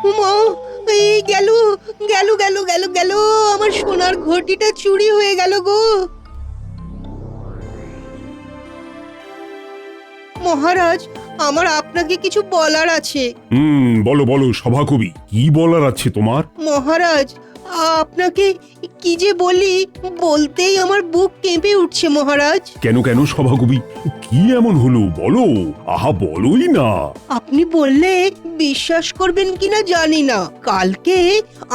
উমা, এই গেল গেল গেল গেল গেল, আমার সোনার ঘটিটা চুরি হয়ে গেল গো। মহারাজ, আমার আপনাকে কিছু বলার আছে। বলো বলো সভাকবি, কি বলার আছে তোমার? মহারাজ, আপনাকে কি যে বলি, বলতেই আমার বুক কেঁপে উঠছে মহারাজ। কেন কেন সভাকবি, কি এমন হলো বলো, আহা বলোই না। আপনি বললে বিশ্বাস করবেন কিনা জানি না, কালকে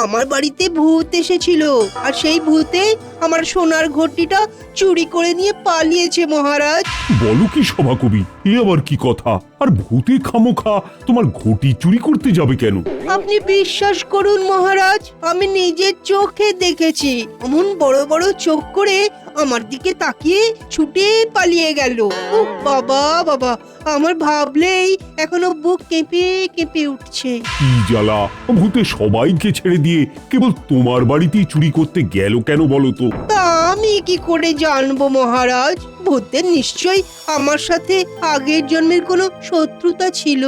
আমার বাড়িতে ভূত এসেছিল, আর সেই ভূতে আমার সোনার ঘটিটা চুরি করে নিয়ে পালিয়েছে মহারাজ। বলো কি সভাকবি, এ আবার কি কথা? আর ভূতে খামোখা তোমার ঘটি চুরি করতে যাবে কেন? আপনি বিশ্বাস করুন মহারাজ, আমি নিজের চোখে দেখেছি। অমন বড় বড় চোখ করে আমার দিকে তাকিয়ে ছুটে পালিয়ে গেল। উফ বাবা বাবা, আমার ভাবলেই এখনো বুক কেঁপে কেঁপে উঠছে। কি জ্বালা, ভূতে সবাইকে ছেড়ে দিয়ে কেবল তোমার বাড়িতেই চুরি করতে গেল কেন বলো তো? তা আমি কি করে জানবো মহারাজ? ভূতের নিশ্চয়ই আমার সাথে আগের জন্মের কোনো শত্রুতা ছিল।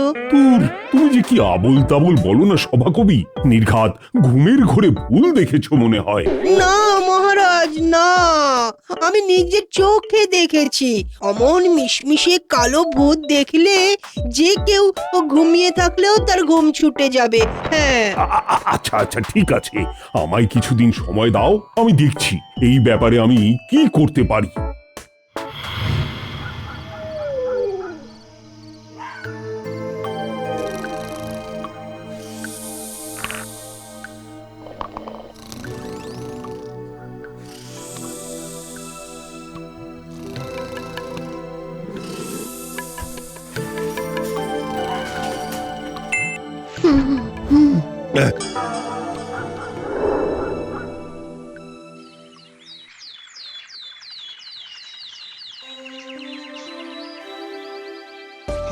তুমি যে কি আবোল তাবোল বলো না সভাকবি, নির্ঘাত ঘুমের ঘোরে ভুল দেখেছো মনে হয়। না মহারাজ না, আমি নিজের চোখে দেখেছি। অমন মিশমিশে কালো ভূত দেখলে যে কেউ ঘুমিয়ে থাকলেও তার ঘুম ছুটে যাবে। হ্যাঁ। আচ্ছা আচ্ছা ঠিক আছে, আমায় কিছুদিন সময় দাও, আমি দেখছি এই ব্যাপারে আমি কি করতে পারি।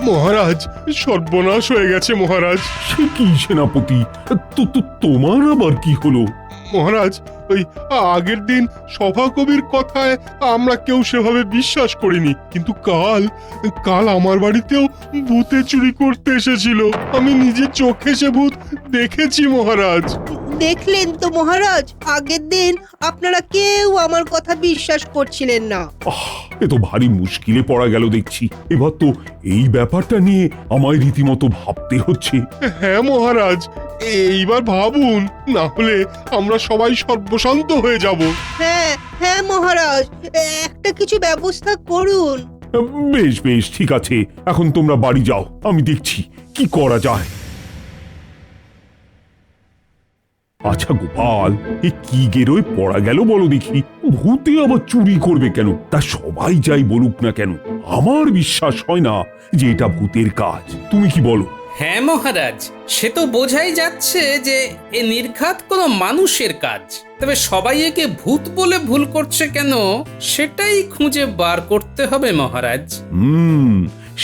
মহারাজ, সর্বনাশ হয়ে গেছে মহারাজ। সে কি সেনাপতি, তোমার আবার কি হলো? মহারাজ, ওই আগের দিন সভাকবির কথায় আমরা কেউ সেভাবে বিশ্বাস করিনি, কিন্তু কাল কাল আমার বাড়িতেও ভূতে চুরি করতে এসেছিল। আমি নিজের চোখে সে ভূত দেখেছি মহারাজ। দেখলেন তো মহারাজ, আগের দিন আপনারা কেউ আমার কথা বিশ্বাস করছিলেন না। এ তো ভারী মুশকিলে পড়া গেল দেখছি। এবার তো এই ব্যাপারটা নিয়ে আমায় রীতিমতো ভাবতে হচ্ছে। হ্যাঁ মহারাজ, এইবার ভাবুন, না হলে আমরা সবাই সর্বশান্ত হয়ে যাব। হ্যাঁ হ্যাঁ মহারাজ, একটা কিছু ব্যবস্থা করুন। বেশ বেশ ঠিক আছে, এখন তোমরা বাড়ি যাও, আমি দেখছি কি করা যায়। আচ্ছা গোপাল, এ কি গেরোয় পড়া গেল বলো দেখি? ভূতে আবার চুরি করবে কেন? তা সবাই যাই বলুক না কেন, আমার বিশ্বাস হয় না যে এটা ভূতের কাজ। তুমি কি বলো? হ্যাঁ মহারাজ, সে তো বোঝাই যাচ্ছে যে এ নির্ঘাত কোনো মানুষের কাজ। তবে সবাই একে ভূত বলে ভুল করছে কেন, সেটাই খুঁজে বার করতে হবে মহারাজ।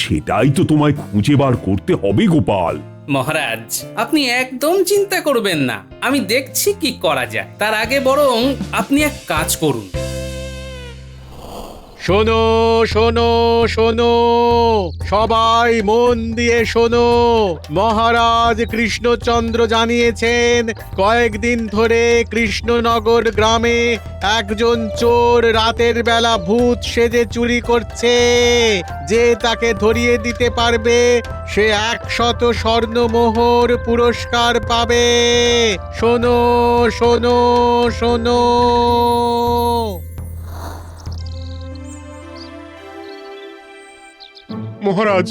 সেটাই তো তোমায় খুঁজে বার করতে হবে গোপাল। মহারাজ, আপনি একদম চিন্তা করবেন না, আমি দেখছি কি করা যায়। তার আগে বরং আপনি এক কাজ করুন। শোনো শোনো শোনো, সবাই মন দিয়ে শোনো। মহারাজ কৃষ্ণচন্দ্র জানিয়েছেন, কয়েকদিন ধরে কৃষ্ণনগর গ্রামে একজন চোর রাতের বেলা ভূত সেজে চুরি করছে। যে তাকে ধরিয়ে দিতে পারবে সে 100 স্বর্ণমোহর পুরস্কার পাবে। শোনো শোনো শোনো। মহারাজ,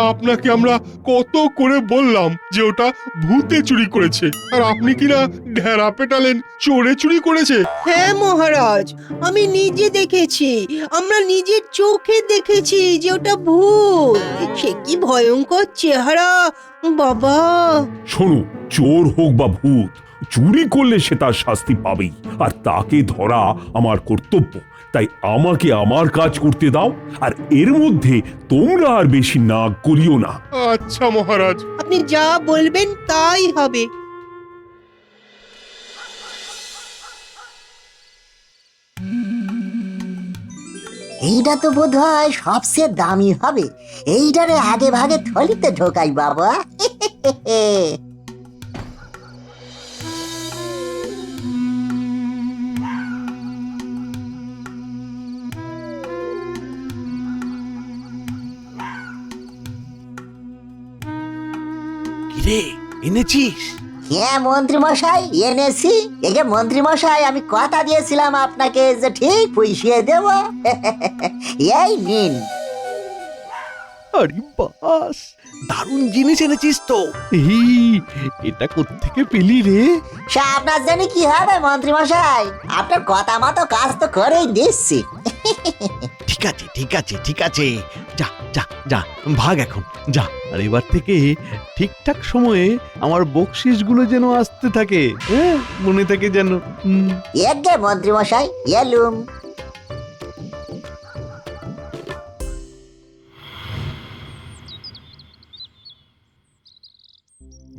আপনাকে আমরা কত করে বললাম যে ওটা ভূতে চুরি করেছে, আর আপনি কিনা ঢেরা পেটালেন চোরে চুরি করেছে। হ্যাঁ মহারাজ, আমি নিজে দেখেছি, আমরা নিজের চোখে দেখেছি যে ওটা ভূত। সে কি ভয়ঙ্কর চেহারা বাবা। শোনো, চোর হোক বা ভূত, চুরি করলে সে তার শাস্তি পাবেই, আর তাকে ধরা আমার কর্তব্য। তাই আমাকে আমার কাজ করতে দাও, আর এর মধ্যে তোমরা আর বেশি নাক করিও না। আচ্ছা মহারাজ। আপনি যা বলবেন তাই হবে। এইটা তো বোধ হয় সবচেয়ে দামি হবে। এইটারে আগে ভাগে থলিতে ঢোকাই বাবা। কিরে এনেছিস? হ্যাঁ মন্ত্রী মশাই, এনেছি। এই যে মন্ত্রী মশাই, আমি কথা দিয়েছিলাম আপনাকে যে ঠিক পুষিয়ে দেব। এই নিন। আরে বাস, দারুণ জিনিস এনেছিস তো। এই এটা কোত্থেকে পেলি রে? সে আপনার জানি কি হবে মন্ত্রী মশাই, আপনার কথা মতো কাজ তো করেই দিচ্ছি। ঠিক আছে ঠিক আছে ঠিক আছে, যা যা যা, ভাগ এখন যা। আর এবার থেকে ঠিকঠাক সময়ে আমার বকশিসগুলো যেন আসতে থাকে, হ্যাঁ মনে থাকে যেন। এগে মন্ত্রী মশাই, এলুম।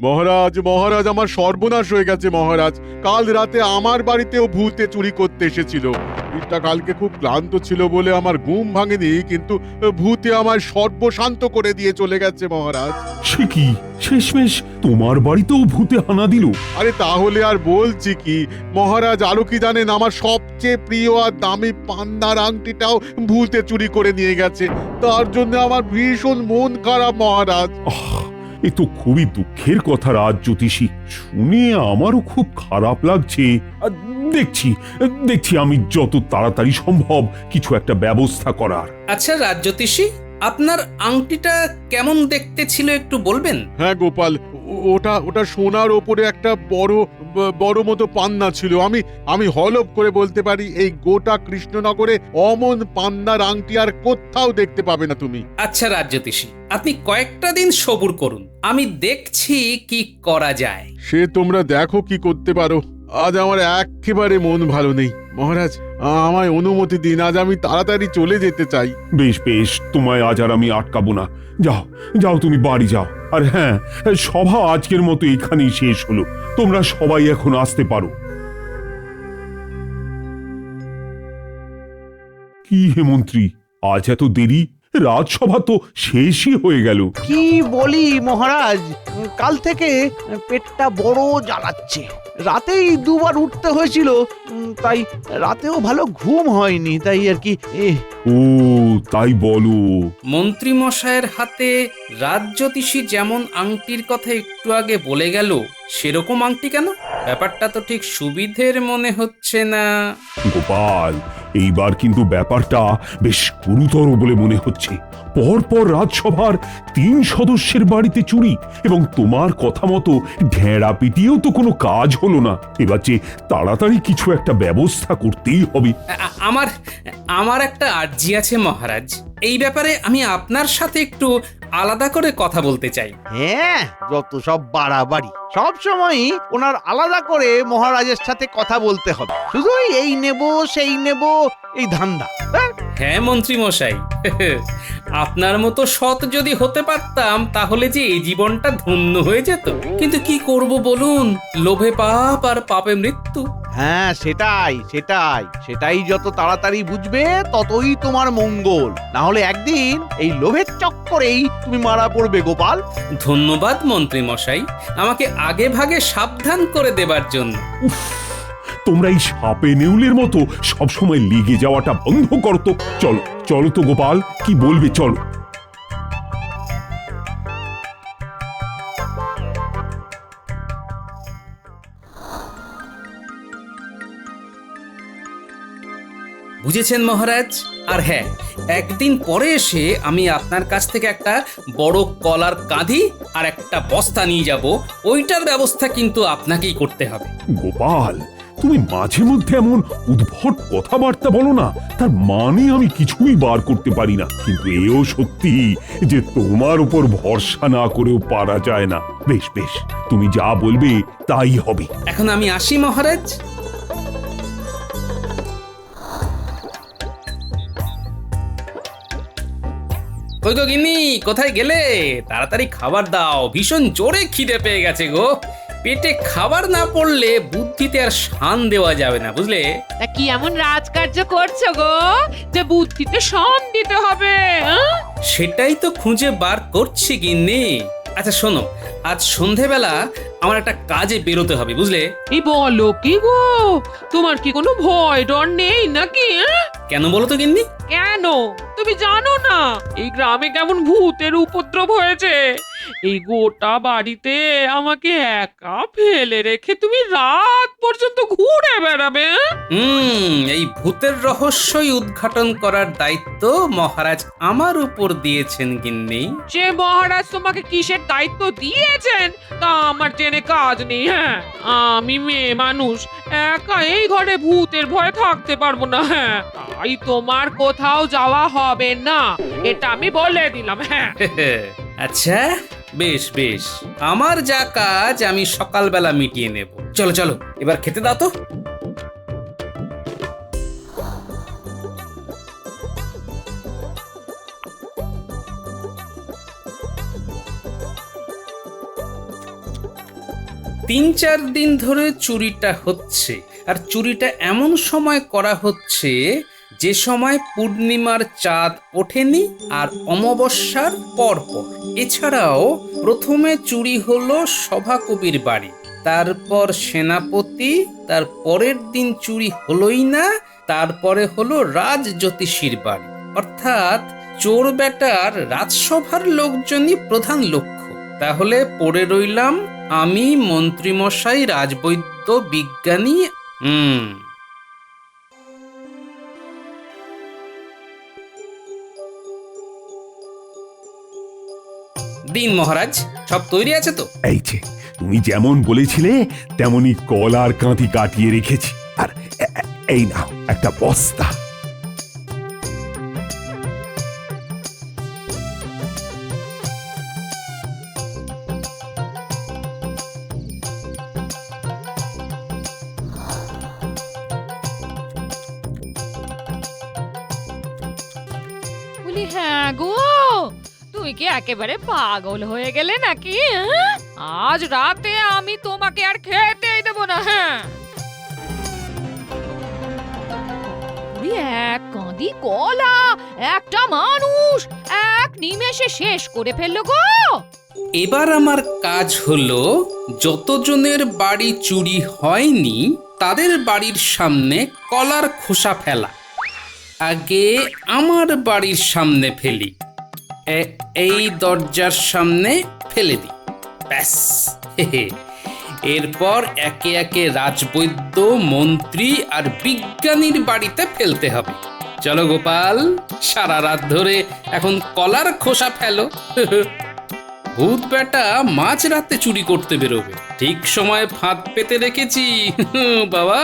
মহারাজ মহারাজ, আমার সর্বনাশ হয়ে গেছে মহারাজ। কাল রাতে আমার বাড়িতেও ভূতে চুরি করতে এসেছিল। এটা কালকে খুব ক্লান্ত ছিল বলে আমার ঘুম ভাঙেনি, কিন্তু ভূতে আমার সর্বশান্ত করে দিয়ে চলে গেছে মহারাজ। সে কি, শেষমেশ তোমার বাড়িতেও ভূতে হানা দিল? আরে তাহলে আর বলছি কি মহারাজ, আরো কি জানেন, আমার সবচেয়ে প্রিয় আর দামি পান্নার আংটিটাও ভূতে চুরি করে নিয়ে গেছে। তার জন্য আমার ভীষণ মন খারাপ মহারাজ। এ তো খুবই দুঃখের কথা রাজ জ্যোতিষী, শুনে আমারও খুব খারাপ লাগছে। আর দেখছি দেখছি আমি যত তাড়াতাড়ি সম্ভব কিছু একটা ব্যবস্থা করার। আচ্ছা রাজ্যোতিষী, আপনার আংটিটা কেমন দেখতে ছিল একটু বলবেন? হ্যাঁ গোপাল, ওটা ওটা সোনার ওপরে একটা বড় মতো পান্না ছিল। আমি হলফ করে বলতে পারি এই গোটা কৃষ্ণনগরে অমন পান্নার আংটি আর কোথাও দেখতে পাবে না তুমি। আচ্ছা রাজ্যোতিষী, আপনি কয়েকটা দিন সবুর করুন, আমি দেখছি কি করা যায়। সে তোমরা দেখো কি করতে পারো। আজ আমার একেবারে মন ভালো নেই মহারাজ, আমায় অনুমতি দিন, আজ আমি তাড়াতাড়ি চলে যেতে চাই। বেশ বেশ, তোমায় আজ আর আমি আটকাবো না। যাও যাও, তুমি বাড়ি যাও। আর হ্যাঁ, সভা আজকের মতো এখানেই শেষ হলো। তোমরা সবাই এখন আসতে পারো। কি হে মন্ত্রী, আজ এত দেরি? রাজসভা তো শেষই হয়ে গেল। কি বলি মহারাজ, কাল থেকে পেটটা বড় জ্বালাচ্ছে। রাতেই দুবার উঠতে হয়েছিল, তাই রাতেও ভালো ঘুম হয়নি, তাই আর কি। ও তাই বলো? মন্ত্রী মশাইয়ের হাতে রাজ্যোতিষী যেমন আংটির কথা একটু আগে বলে গেল, সেরকম আংটি কেন? ব্যাপারটা তো ঠিক সুবিধের মনে হচ্ছে না। গোপাল, এইবার কিন্তু ব্যাপারটা বেশ গুরুতর বলে মনে হচ্ছে। পরপর রাজসভার 3 সদস্যের বাড়িতে চুরি, এবং তোমার কথা মতো ঢেঁড়া পিটিয়েও তো কোনো কাজ হলো না। এবার যে তাড়াতাড়ি কিছু একটা ব্যবস্থা করতেই হবে। আমার আমার একটা আর্জি আছে মহারাজ, এই ব্যাপারে আমি আপনার সাথে একটু আলাদা করে কথা বলতে চাই। হ্যাঁ, যত সব বাড়াবাড়ি, সব সময়ই ওনার আলাদা করে মহারাজের সাথে কথা বলতে হবে। শুধুই এই নেব সেই নেব, এই ধান্দা। হ্যাঁ মন্ত্রী মশাই, আপনার মতো সৎ যদি হতে পারতাম তাহলে যে এই জীবনটা ধন্য হয়ে যেত। কিন্তু কি করব বলুন, লোভে পাপ আর পাপে মৃত্যু। হ্যাঁ, সেটাই সেটাই সেটাই যত তাড়াতাড়ি বুঝবে ততই তোমার মঙ্গল। না হলে একদিন এই লোভের চক্করেই তুমি মারা পড়বে গোপাল। ধন্যবাদ মন্ত্রী মশাই, আমাকে আগে ভাগে সাবধান করে দেবার জন্য। তোমরা এই সাপে নেউলের মতো সবসময় লেগে যাওয়াটা বন্ধ করো তো। চলো চলো তো গোপাল, কি বলবে, চলো। বুঝেছেন মহারাজ? আর হ্যাঁ, একদিন পরে এসে আমি আপনার কাছ থেকে একটা বড় কলার কাঁধি আর একটা বস্তা নিয়ে যাব। ওইটার ব্যবস্থা কিন্তু আপনাকেই করতে হবে। গোপাল, তুমি মাঝে মধ্যে এমন উদ্ভট কথাবার্তা বলো না, তার মানে আমি কিছুই বার করতে পারি না। কিন্তু এও সত্যি যে তোমার উপর ভরসা না করেও পারা যায় না। বেশ বেশ, তুমি যা বলবে তাই হবে। এখন আমি আসি মহারাজ। কই গো গিন্নি, কোথায় গেলে? তাড়াতাড়ি খাবার দাও, ভীষণ জোরে খিদে পেয়ে গেছে গো। পেটে খাবার না পড়লে বুদ্ধিতে আর শান দেওয়া যাবে না, বুঝলে? তা কি এমন রাজকার্য করছো গো যে বুদ্ধিতে শান দিতে হবে? সেটাই তো খুঁজে বার করছি গিন্নি। আচ্ছা শোনো, আজ সন্ধেবেলা আমার একটা কাজে বেরোতে হবে, বুঝলে? এই বলো কি গো, তোমার কি কোনো ভয় ডর নেই নাকি? কেন বলো তো গিন্নি? কেন তুমি জানো না এই গ্রামে কেমন ভূতের উপদ্রব হয়েছে? এই গোটা বাড়িতে আমাকে একা ফেলে রেখে তুমি রাত পর্যন্ত ঘুরে বেড়াবে? এই ভূতের রহস্যই উদ্ঘাটন করার দায়িত্ব মহারাজ আমার উপর দিয়েছেন গিন্নি। যে মহারাজ তোমাকে কিসের দায়িত্ব দিয়েছেন তা আমার জেনে কাজ নেই। হ্যাঁ, আমি মেয়ে মানুষ, একা এই ঘরে ভূতের ভয়ে থাকতে পারবো না। হ্যাঁ, তাই তোমার কোথাও যাওয়া হবে না, এটা আমি বলে দিলাম। হ্যাঁ, আচ্ছা, বেশ বেশ, আমার যা কাজ আমি সকালবেলা মিটিয়ে নেব। চলো চলো, এবার খেতে দাও তো। তিন চার দিন ধরে চুরিটা হচ্ছে, আর চুরিটা এমন সময় করা হচ্ছে যে সময় পূর্ণিমার চাঁদ ওঠেনি আর অমাবস্যার পরপর। এছাড়াও প্রথমে চুরি হলো সভাকবির বাড়ি, তারপর সেনাপতি, তার পরের দিন চুরি হলোই না, তারপরে হলো রাজ জ্যোতিষীর বাড়ি। অর্থাৎ চোর বেটার রাজসভার লোকজনই প্রধান লক্ষ্য। তাহলে পড়ে রইলাম আমি, মন্ত্রীমশাই, রাজবৈদ্য, বিজ্ঞানী। দিন মহারাজ, সব তৈরি আছে তো? এই যে তুমি যেমন বলেছিলে তেমনি কলার কাঁথি কাটিয়ে রেখেছি। আর এই নাও একটা বস্তা। বলি হ্যাঁ গো, তুমি কি একেবারে পাগল হয়ে গেলে নাকি? হ্যাঁ? আজ রাতে আমি তোমাকে আর খেতেই দেবো না। হ্যাঁ, এক কাঁদি কলা একটা মানুষ এক নিমেষে শেষ করে ফেললো গো। এবার আমার কাজ হলো যতজনের বাড়ি চুরি হয়নি তাদের বাড়ির সামনে কলার খোসা ফেলা। আগে আমার বাড়ির সামনে ফেলি, এই দরজার সামনে ফেলে দিই, ব্যাস। এরপর একে একে রাজবৈদ্য, মন্ত্রী আর বিজ্ঞানীর বাড়িতে ফেলতে হবে। চলো গোপাল, সারা রাত ধরে এখন কলার খোসা ফেলো। ভূত বেটা মাঝ রাতে চুরি করতে বেরোবে, ঠিক সময় ফাঁদ পেতে রেখেছি। বাবা,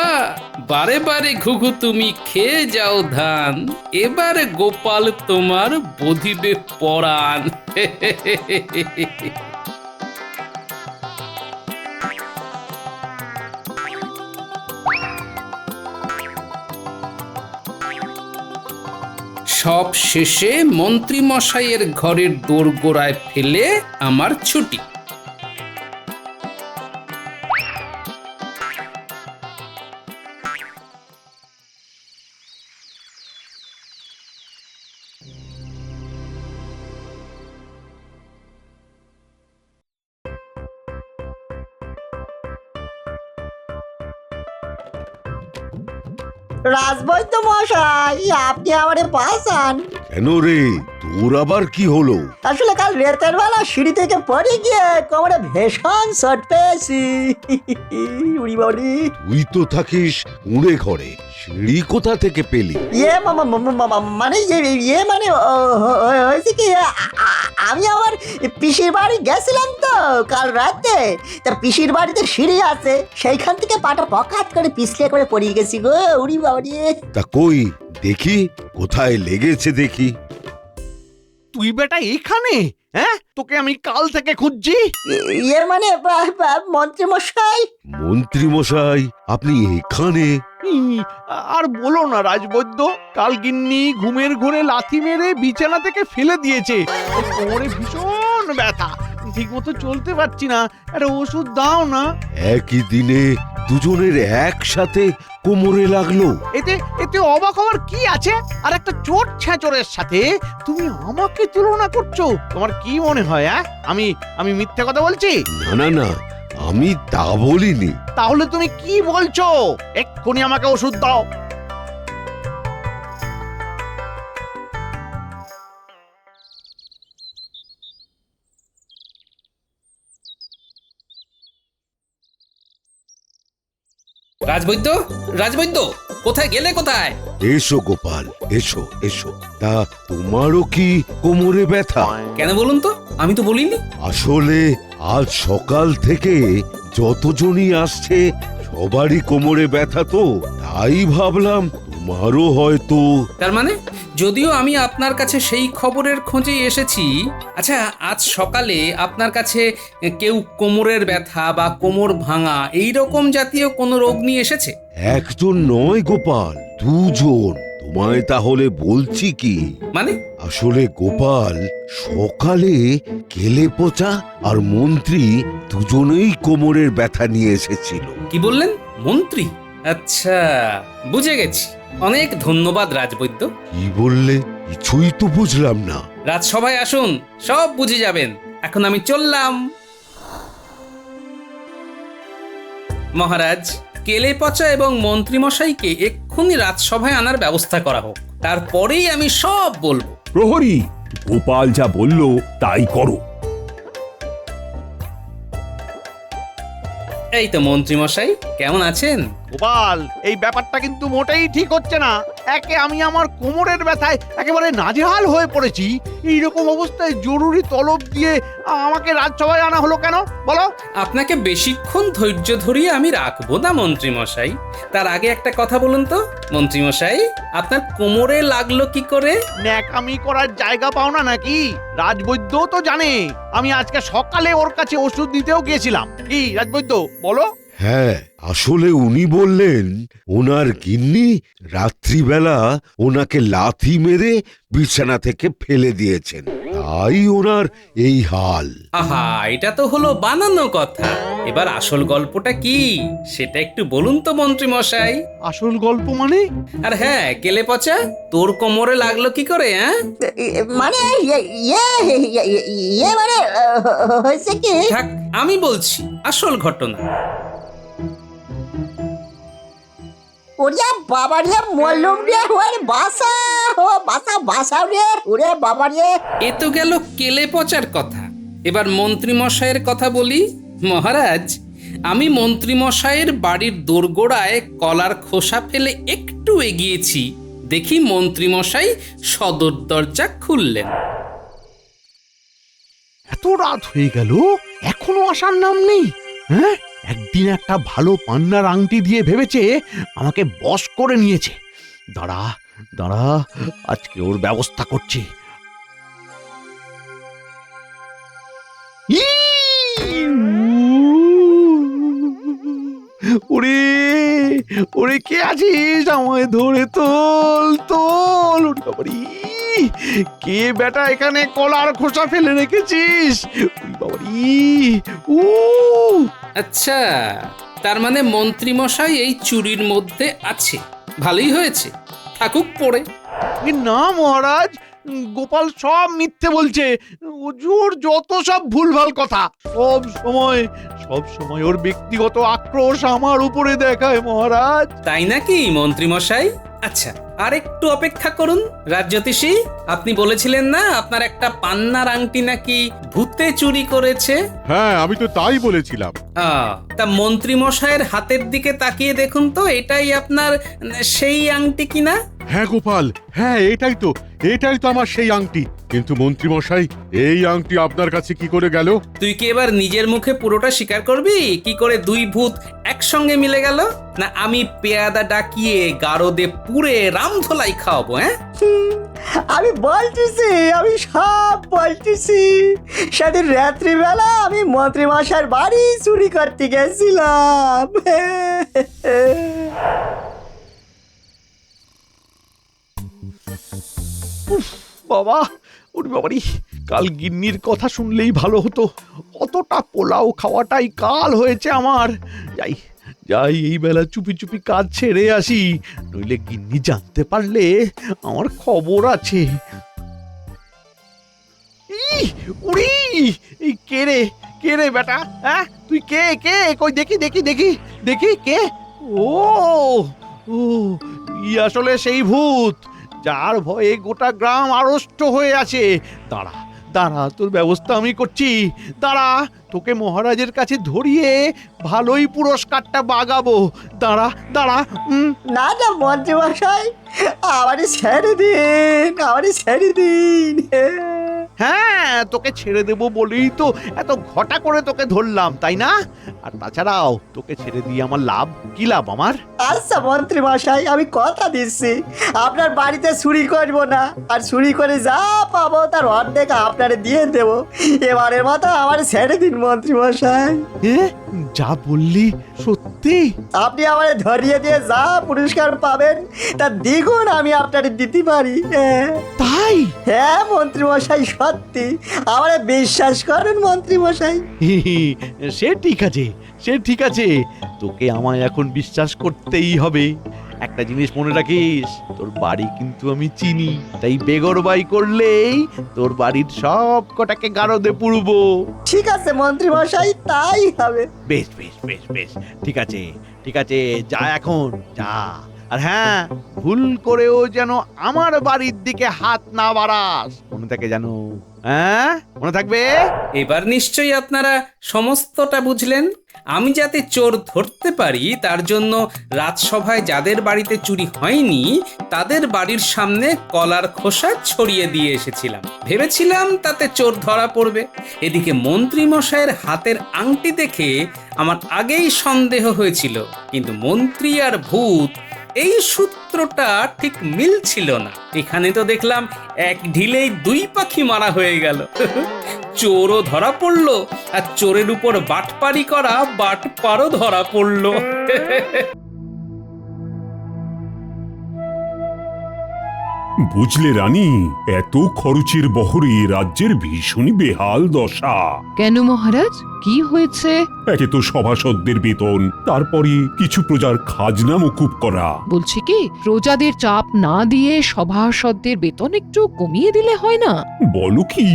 বারে বারে ঘুঘু তুমি খেয়ে যাও ধান, এবারে গোপাল তোমার বধিবে পরাণ। সব শেষে মন্ত্রী মশাইয়ের ঘরের দোরগোড়ায় ফেলে আমার ছুটি। রাজবৈদ্য মশাই, আপনি আমারে বাঁচান। কেন রে, তোর আবার কি হলো? আসলে কাল রাতের বেলা সিঁড়ি থেকে পড়ে গিয়ে কোমরে ভীষণ চোট পেয়েছি। উড়ি বাড়ি, তুই তো থাকিস উড়ে ঘরে, সিঁড়ি কোথা থেকে পেলি? মানে মানে হয়েছে কি, আমি আমার পিসির বাড়ি গেছিলাম তো কাল রাতে। তা পিসির বাড়িতে সিঁড়ি আছে, সেইখান থেকে পাটা পকাত করে পিছলে করে পড়ে গেছি গো। উড়ি বাড়ি, তা কই দেখি, কোথায় লেগেছে দেখি। তুই বেটা এখানে? হ্যাঁ, তোকে আমি কাল থেকে খুঁজছি। মানে মন্ত্রী মশাই। মন্ত্রী মশাই, আপনি এখানে? আর বলো না রাজবৈদ্য, কাল গিন্নি ঘুমের ঘোরে লাথি মেরে বিছানা থেকে ফেলে দিয়েছে। কোমরে ভীষণ ব্যথা, ঠিক মতো চলতে পারছি না, আরে ওষুধ দাও না। একই দিনে দুজনের একসাথে কোমরে লাগলো। এতে এতে অবাক হওয়ার কি আছে? আর একটা চোট ছেঁচড়ের সাথে তুমি আমাকে তুলনা করছো? তোমার কি মনে হয় আমি মিথ্যে কথা বলছি? না না না, আমি তা বলিনি। তাহলে তুমি কি বলছো? এক্ষুনি আমাকে ওষুধ দাও। রাজবৈদ্য, রাজবৈদ্য, কোথায় গেলে কোথায়? এসো গোপাল, এসো এসো। তা তোমারও কি কোমরে ব্যথা? কেন বলুন তো, আমি তো বলিনি। আসলে আজ সকাল থেকে যতজনই আসছে সবারই কোমরে ব্যথা, তো তাই ভাবলাম তোমারও হয়তো। তার মানে যদিও আমি আপনার কাছে সেই খবরের খোঁজেই এসেছি। আচ্ছা, আজ সকালে আপনার কাছে কেউ কোমরের ব্যথা বা কোমর ভাঙা এই রকম জাতীয় কোনো রোগ নিয়ে এসেছে? একজন নয় গোপাল, দুজন। তোমায় তাহলে বলছি কি, মানে? আসলে গোপাল সকালে কেলে পচা আর মন্ত্রী দুজনেই কোমরের ব্যথা নিয়ে এসেছিল। কি বললেন? মন্ত্রী? আচ্ছা, বুঝে গেছি। অনেক ধন্যবাদ রাজবৈদ্য। কি বললে? কিছুই তো বুঝলাম না। রাজসভায় আসুন, সব বুঝে যাবেন। এখন আমি চললাম। মহারাজ, কেলে পচা এবং মন্ত্রীমশাইকে এক্ষুনি রাজসভায় আনার ব্যবস্থা করা হোক, তারপরেই আমি সব বলবো। প্রহরী, গোপাল যা বলল তাই করো। এই তো মন্ত্রীমশাই, কেমন আছেন? গোপাল, এই ব্যাপারটা কিন্তু মোটেই ঠিক হচ্ছে না। একে আমি আমার কোমরের ব্যথায় একেবারে নাজেহাল হয়ে পড়েছি, এইরকম অবস্থায় জরুরি তলব দিয়ে আমাকে রাজসভায় আনা হলো কেন বলো? আপনাকে বেশিক্ষণ ধৈর্য ধরিয়ে আমি রাখবো না মন্ত্রীমশাই। তার আগে একটা কথা বলুন তো মন্ত্রীমশাই, আপনার কোমরে লাগলো কি করে? ন্যাকামি করার জায়গা পাও না নাকি? রাজবৈদ্য তো জানে আমি আজকে সকালে ওর কাছে ওষুধ দিতেও গিয়েছিলাম। কি রাজবৈদ্য, বলো? হ্যাঁ, আসলে উনি বললেন ওনার গিন্নি রাত্রিবেলা ওনাকে লাথি মেরে বিছানা থেকে ফেলে দিয়েছেন, তাই ওনার এই হাল। আহা, এটা তো হলো বানানো কথা। এবার আসল গল্পটা কি সেটা একটু বলুন তো মন্ত্রীমশাই। আসল গল্প মানে? আর হ্যাঁ, কেলে পচা, তোর কোমরে লাগলো কি করে? হ্যাঁ, মানে মানে হয়েছে কি, থাক, আমি বলছি আসল ঘটনা। ওরে বাবা রে, মল্লুম রে, ওরে বাসা, ও বাসা বাসা রে, ওরে বাবা রে। এ তো গেল কেলে পচার কথা। এবার মন্ত্রীমশাইয়ের কথা বলি। মহারাজ, আমি মন্ত্রীমশাইয়ের বাড়ির দোরগোড়ায় কলার খোসা ফেলে একটু এগিয়েছি, দেখি মন্ত্রীমশাই সদর দরজা খুললেন। এত রাত হয়ে গেল, এখনো আসার নাম নেই। হ্যাঁ, একদিন একটা ভালো পান্নার আংটি দিয়ে ভেবেছে আমাকে বশ করে নিয়েছে। দাঁড়া দাঁড়া, আজকে ওর ব্যবস্থা করছি। ওরে ওরে, কে আছিস? আমায় ধরে তোল তোল। ওরে বাবারি, কে বেটা এখানে কলার খোসা ফেলে রেখেছিস? ওরে বাবারি, উ আচ্ছা, তার মানে মন্ত্রীমশাই এই চুরির মধ্যে আছে। ভালোই হয়েছে, থাকুক পড়ে। না মহারাজ, গোপাল সব মিথ্যে বলছে। ওর যত সব ভুলভাল কথা, সব সময় ওর ব্যক্তিগত আক্রোশ আমার উপরে দেখায় মহারাজ। তাই নাকি মন্ত্রীমশাই? আচ্ছা, আর একটু অপেক্ষা করুন। রাজজ্যোতিষী, আপনি বলেছিলেন না আপনার একটা পান্নার আংটি নাকি ভূতে চুরি করেছে? হ্যাঁ, আমি তো তাই বলেছিলাম। তা মন্ত্রীমশাইয়ের হাতের দিকে তাকিয়ে দেখুন তো, এটাই আপনার সেই আংটি কিনা? হ্যাঁ গোপাল, হ্যাঁ এটাই তো আমার সেই আংটি। কিন্তু মন্ত্রীমশাই, এই আংটি আপনার কাছে কি করে গেল? তুই কি এবার নিজের মুখে পুরোটা স্বীকার করবি কি করে দুই ভূত একসঙ্গে মিলে গেল? না আমি পেয়াদা ডাকিয়ে গারদে পুরে রামধলাই খাওয়াবো? হ্যাঁ, আমি বলতেছি, আমি সব বলতেছি। সেদিন রাত্রিবেলা আমি মন্ত্রী মশাইয়ের বাড়ি চুরি করতে গেছিলাম। বাবা, ওরে বাবারি, কাল গিন্নির কথা শুনলেই ভালো হতো। অতটা পোলাও খাওয়াটাই কাল হয়েছে আমার। যাই যাই, এই বেলা চুপি চুপি কাজ ছেড়ে আসি, নইলে গিন্নি জানতে পারলে আমার খবর আছে। উড়ি, এই কে রে বেটা? হ্যাঁ, তুই কে? কই দেখি দেখি দেখি দেখি কে? ও ও, ই আসলে সেই ভূত যার ভয়ে গোটা গ্রাম আড়ষ্ট হয়ে আছে। দাঁড়া দাঁড়া, তোর ব্যবস্থা আমি করছি। দাঁড়া, তোকে মহারাজের কাছে ধরিয়ে ভালোই পুরস্কারটা বাগাবো। দাঁড়া দাঁড়া। না না মন্ত্রী মশাই, আমারই ছেড়ে দিন, আমারই ছেড়ে দিন। হ্যাঁ, তোকে ছেড়ে দেবো বলেই তো এত ঘটা করে তোকে ধরলাম, তাই না? আর তাছাড়াও তোকে ছেড়ে দিয়ে আমার লাভ কি? লাভ আমার? আচ্ছা মন্ত্রী মশাই, আমি কথা দিচ্ছি আপনার বাড়িতে চুরি করবো না, আর চুরি করে যা পাবো তার অর্ধেক আপনারে দিয়ে দেবো। এবারের মতো আমার ছেড়ে দিন মন্ত্রী মশাই। যা বললি সত্যি? আপনি আমারে ধরিয়ে দিয়ে যা পুরস্কার পাবেন তার দ্বিগুণ আমি আপনারে দিতে পারি। তাই? হ্যাঁ মন্ত্রী মশাই, সত্যি আমারে বিশ্বাস করেন মন্ত্রী মশাই। সে ঠিক আছে, সে ঠিক আছে, তোকে আমায় এখন বিশ্বাস করতেই হবে। একটা জিনিস মনে রাখিস, তোর বাড়ি কিন্তু আমি চিনি, তাই বেগরবাই করলেই তোর বাড়ির সব কটাকে গারদে পুরবো। ঠিক আছে মন্ত্রী মশাই, তাই হবে। বেশ বেশ বেশ বেশ, ঠিক আছে ঠিক আছে, যা এখন যা। আর হ্যাঁ, ভুল করেও যেন আমার বাড়ির দিকে হাত না বাড়াস, মনে থাকে জানো? হ্যাঁ, মনে থাকবে? এবার নিশ্চয়ই আপনারা সমস্তটা বুঝলেন। আমি যাতে চোর ধরতে পারি তার জন্য রাজসভায় যাদের বাড়িতে চুরি হয়নি তাদের বাড়ির সামনে কলার খোসা ছড়িয়ে দিয়ে এসেছিলাম। ভেবেছিলাম তাতে চোর ধরা পড়বে। এদিকে মন্ত্রী মশাইয়ের হাতের আংটি দেখে আমার আগেই সন্দেহ হয়েছিল, কিন্তু মন্ত্রী আর ভূত এই সূত্রটা ঠিক মিলছিল না। এখানে তো দেখলাম এক ঢিলেই দুই পাখি মারা হয়ে গেল। চোরও ধরা পড়লো, আর চোরের উপর বাটপারি করা বাটপারও ধরা পড়লো। বুঝলে রানী, এত খরচের বহরে রাজ্যের ভীষণই বেহাল দশা। কেন মহারাজ, কি হয়েছে? একে তো সভাসদদের বেতন, তারপরে কিছু প্রজার খাজনা মকুব করা। বলছি কি, প্রজাদের চাপ না দিয়ে সভাসদদের বেতন একটু কমিয়ে দিলে হয় না? বলো কি,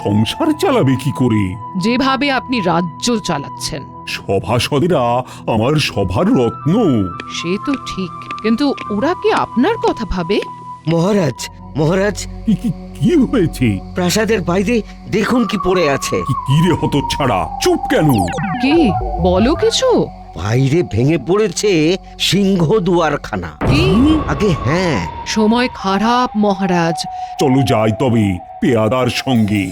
সংসার চালাবে কি করে? যেভাবে আপনি রাজ্য চালাচ্ছেন। সভাসদেরা আমার সভার রত্ন। সে তো ঠিক, কিন্তু ওরা কি আপনার কথা ভাবে? মহারাজ, মহারাজ, কি হয়েছে? প্রাসাদের বাইরে দেখুন কি পড়ে আছে। কি রে হতচ্ছাড়া, চুপ কেন? কি বলো কিছু? বাইরে ভেঙে পড়েছে সিংহ দুয়ারখানা। কি? আগে হ্যাঁ। সময় খারাপ মহারাজ। চলো যাই তবে পেয়াদার সঙ্গে।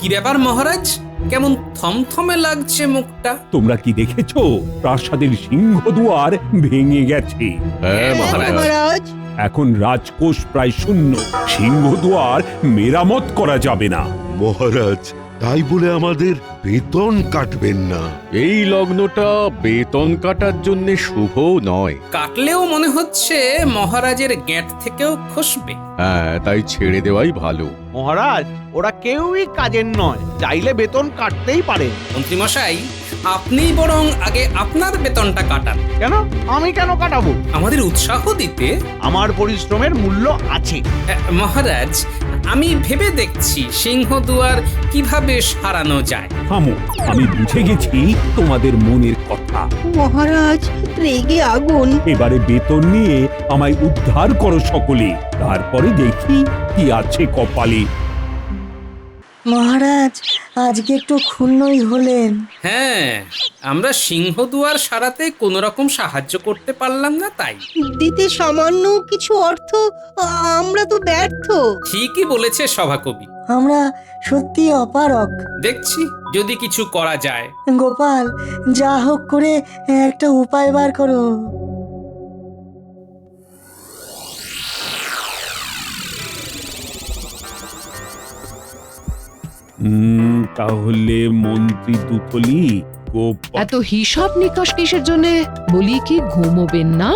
কি ব্যাপার মহারাজ, কেমন থমথমে লাগছে মুখটা? তোমরা কি দেখেছো? প্রাসাদের সিংহদুয়ার ভেঙে গেছে। হ্যাঁ মহারাজ। এখন রাজকোষ প্রায় শূন্য। সিংহদুয়ার মেরামত করা যাবে না। মহারাজ, তাই বলে আমাদের বেতন কাটবেন না। এই লগ্নটা বেতন কাটার জন্য শুভ নয়। কাটলেও মনে হচ্ছে মহারাজের গ্যাঁট থেকেও খসবে। হ্যাঁ, তাই ছেড়ে দেওয়াই ভালো। মহারাজ, ওরা কেউই কাজের নয়, চাইলে বেতন কাটতেই পারে। মন্ত্রী মশাই, আপনিই বরং আগে আপনার বেতনটা কাটান। কেন? আমি কেন কাটাবো? আমাদের উৎসাহ দিতে। আমার পরিশ্রমের মূল্য আছে। মহারাজ, আমি ভেবে দেখছি সিংহদুয়ার কিভাবে সারানো যায়। থামো, আমি বুঝে গেছি তোমাদের মনের কথা। মহারাজ রেগে আগুন। এবারে বেতন নিয়ে আমায় উদ্ধার করো সকলে, তারপরে দেখি কি আছে কপালে। মহারাজ আজকে একটু ক্ষুণ্ণই হলেন। হ্যাঁ, আমরা সিংহদুয়ার সারাতে কোনো রকম সাহায্য করতে পারলাম না, তাই। দিতে সামান্য কিছু অর্থ আমরা তো ব্যর্থ। ঠিকই বলেছে সভাকবি। আমরা সত্যি অপারক। দেখছি যদি কিছু করা যায়। গোপাল, যা হোক করে একটা উপায় বার করো। তাহলে মন্ত্রী দুতলি এত হিসাব নিকাশ কিসের জন্য? বলি কি ঘুমোবেন না?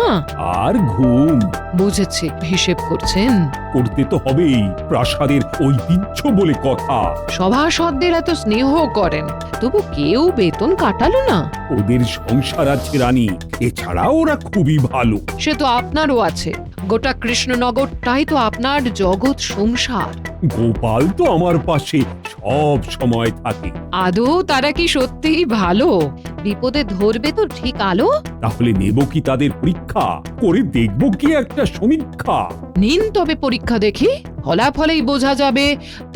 আর ঘুম? বুঝেছি, হিসেব করছেন। করতে তো হবেই, প্রাসাদের ঐতিহ্য বলে কথা। সভাসদদের এত স্নেহ করেন, তবু কেউ বেতন কাটালো না। ওদের সংসার আছে রানী, এছাড়া ওরা খুবই ভালো। সে তো আপনারও আছে, গোটা কৃষ্ণনগরটাই তো আপনার জগৎ সংসার। গোপাল তো আমার পাশে সব সময় থাকে। আদৌ তারা কি সত্যিই ভালো? বিপদে ধরবে তো ঠিক আলো। তাহলে নেব কি তাদের পরীক্ষা করে, দেখব কি একটা সমীক্ষা? নিন তবে পরীক্ষা দেখি, ফলাফলেই বোঝা যাবে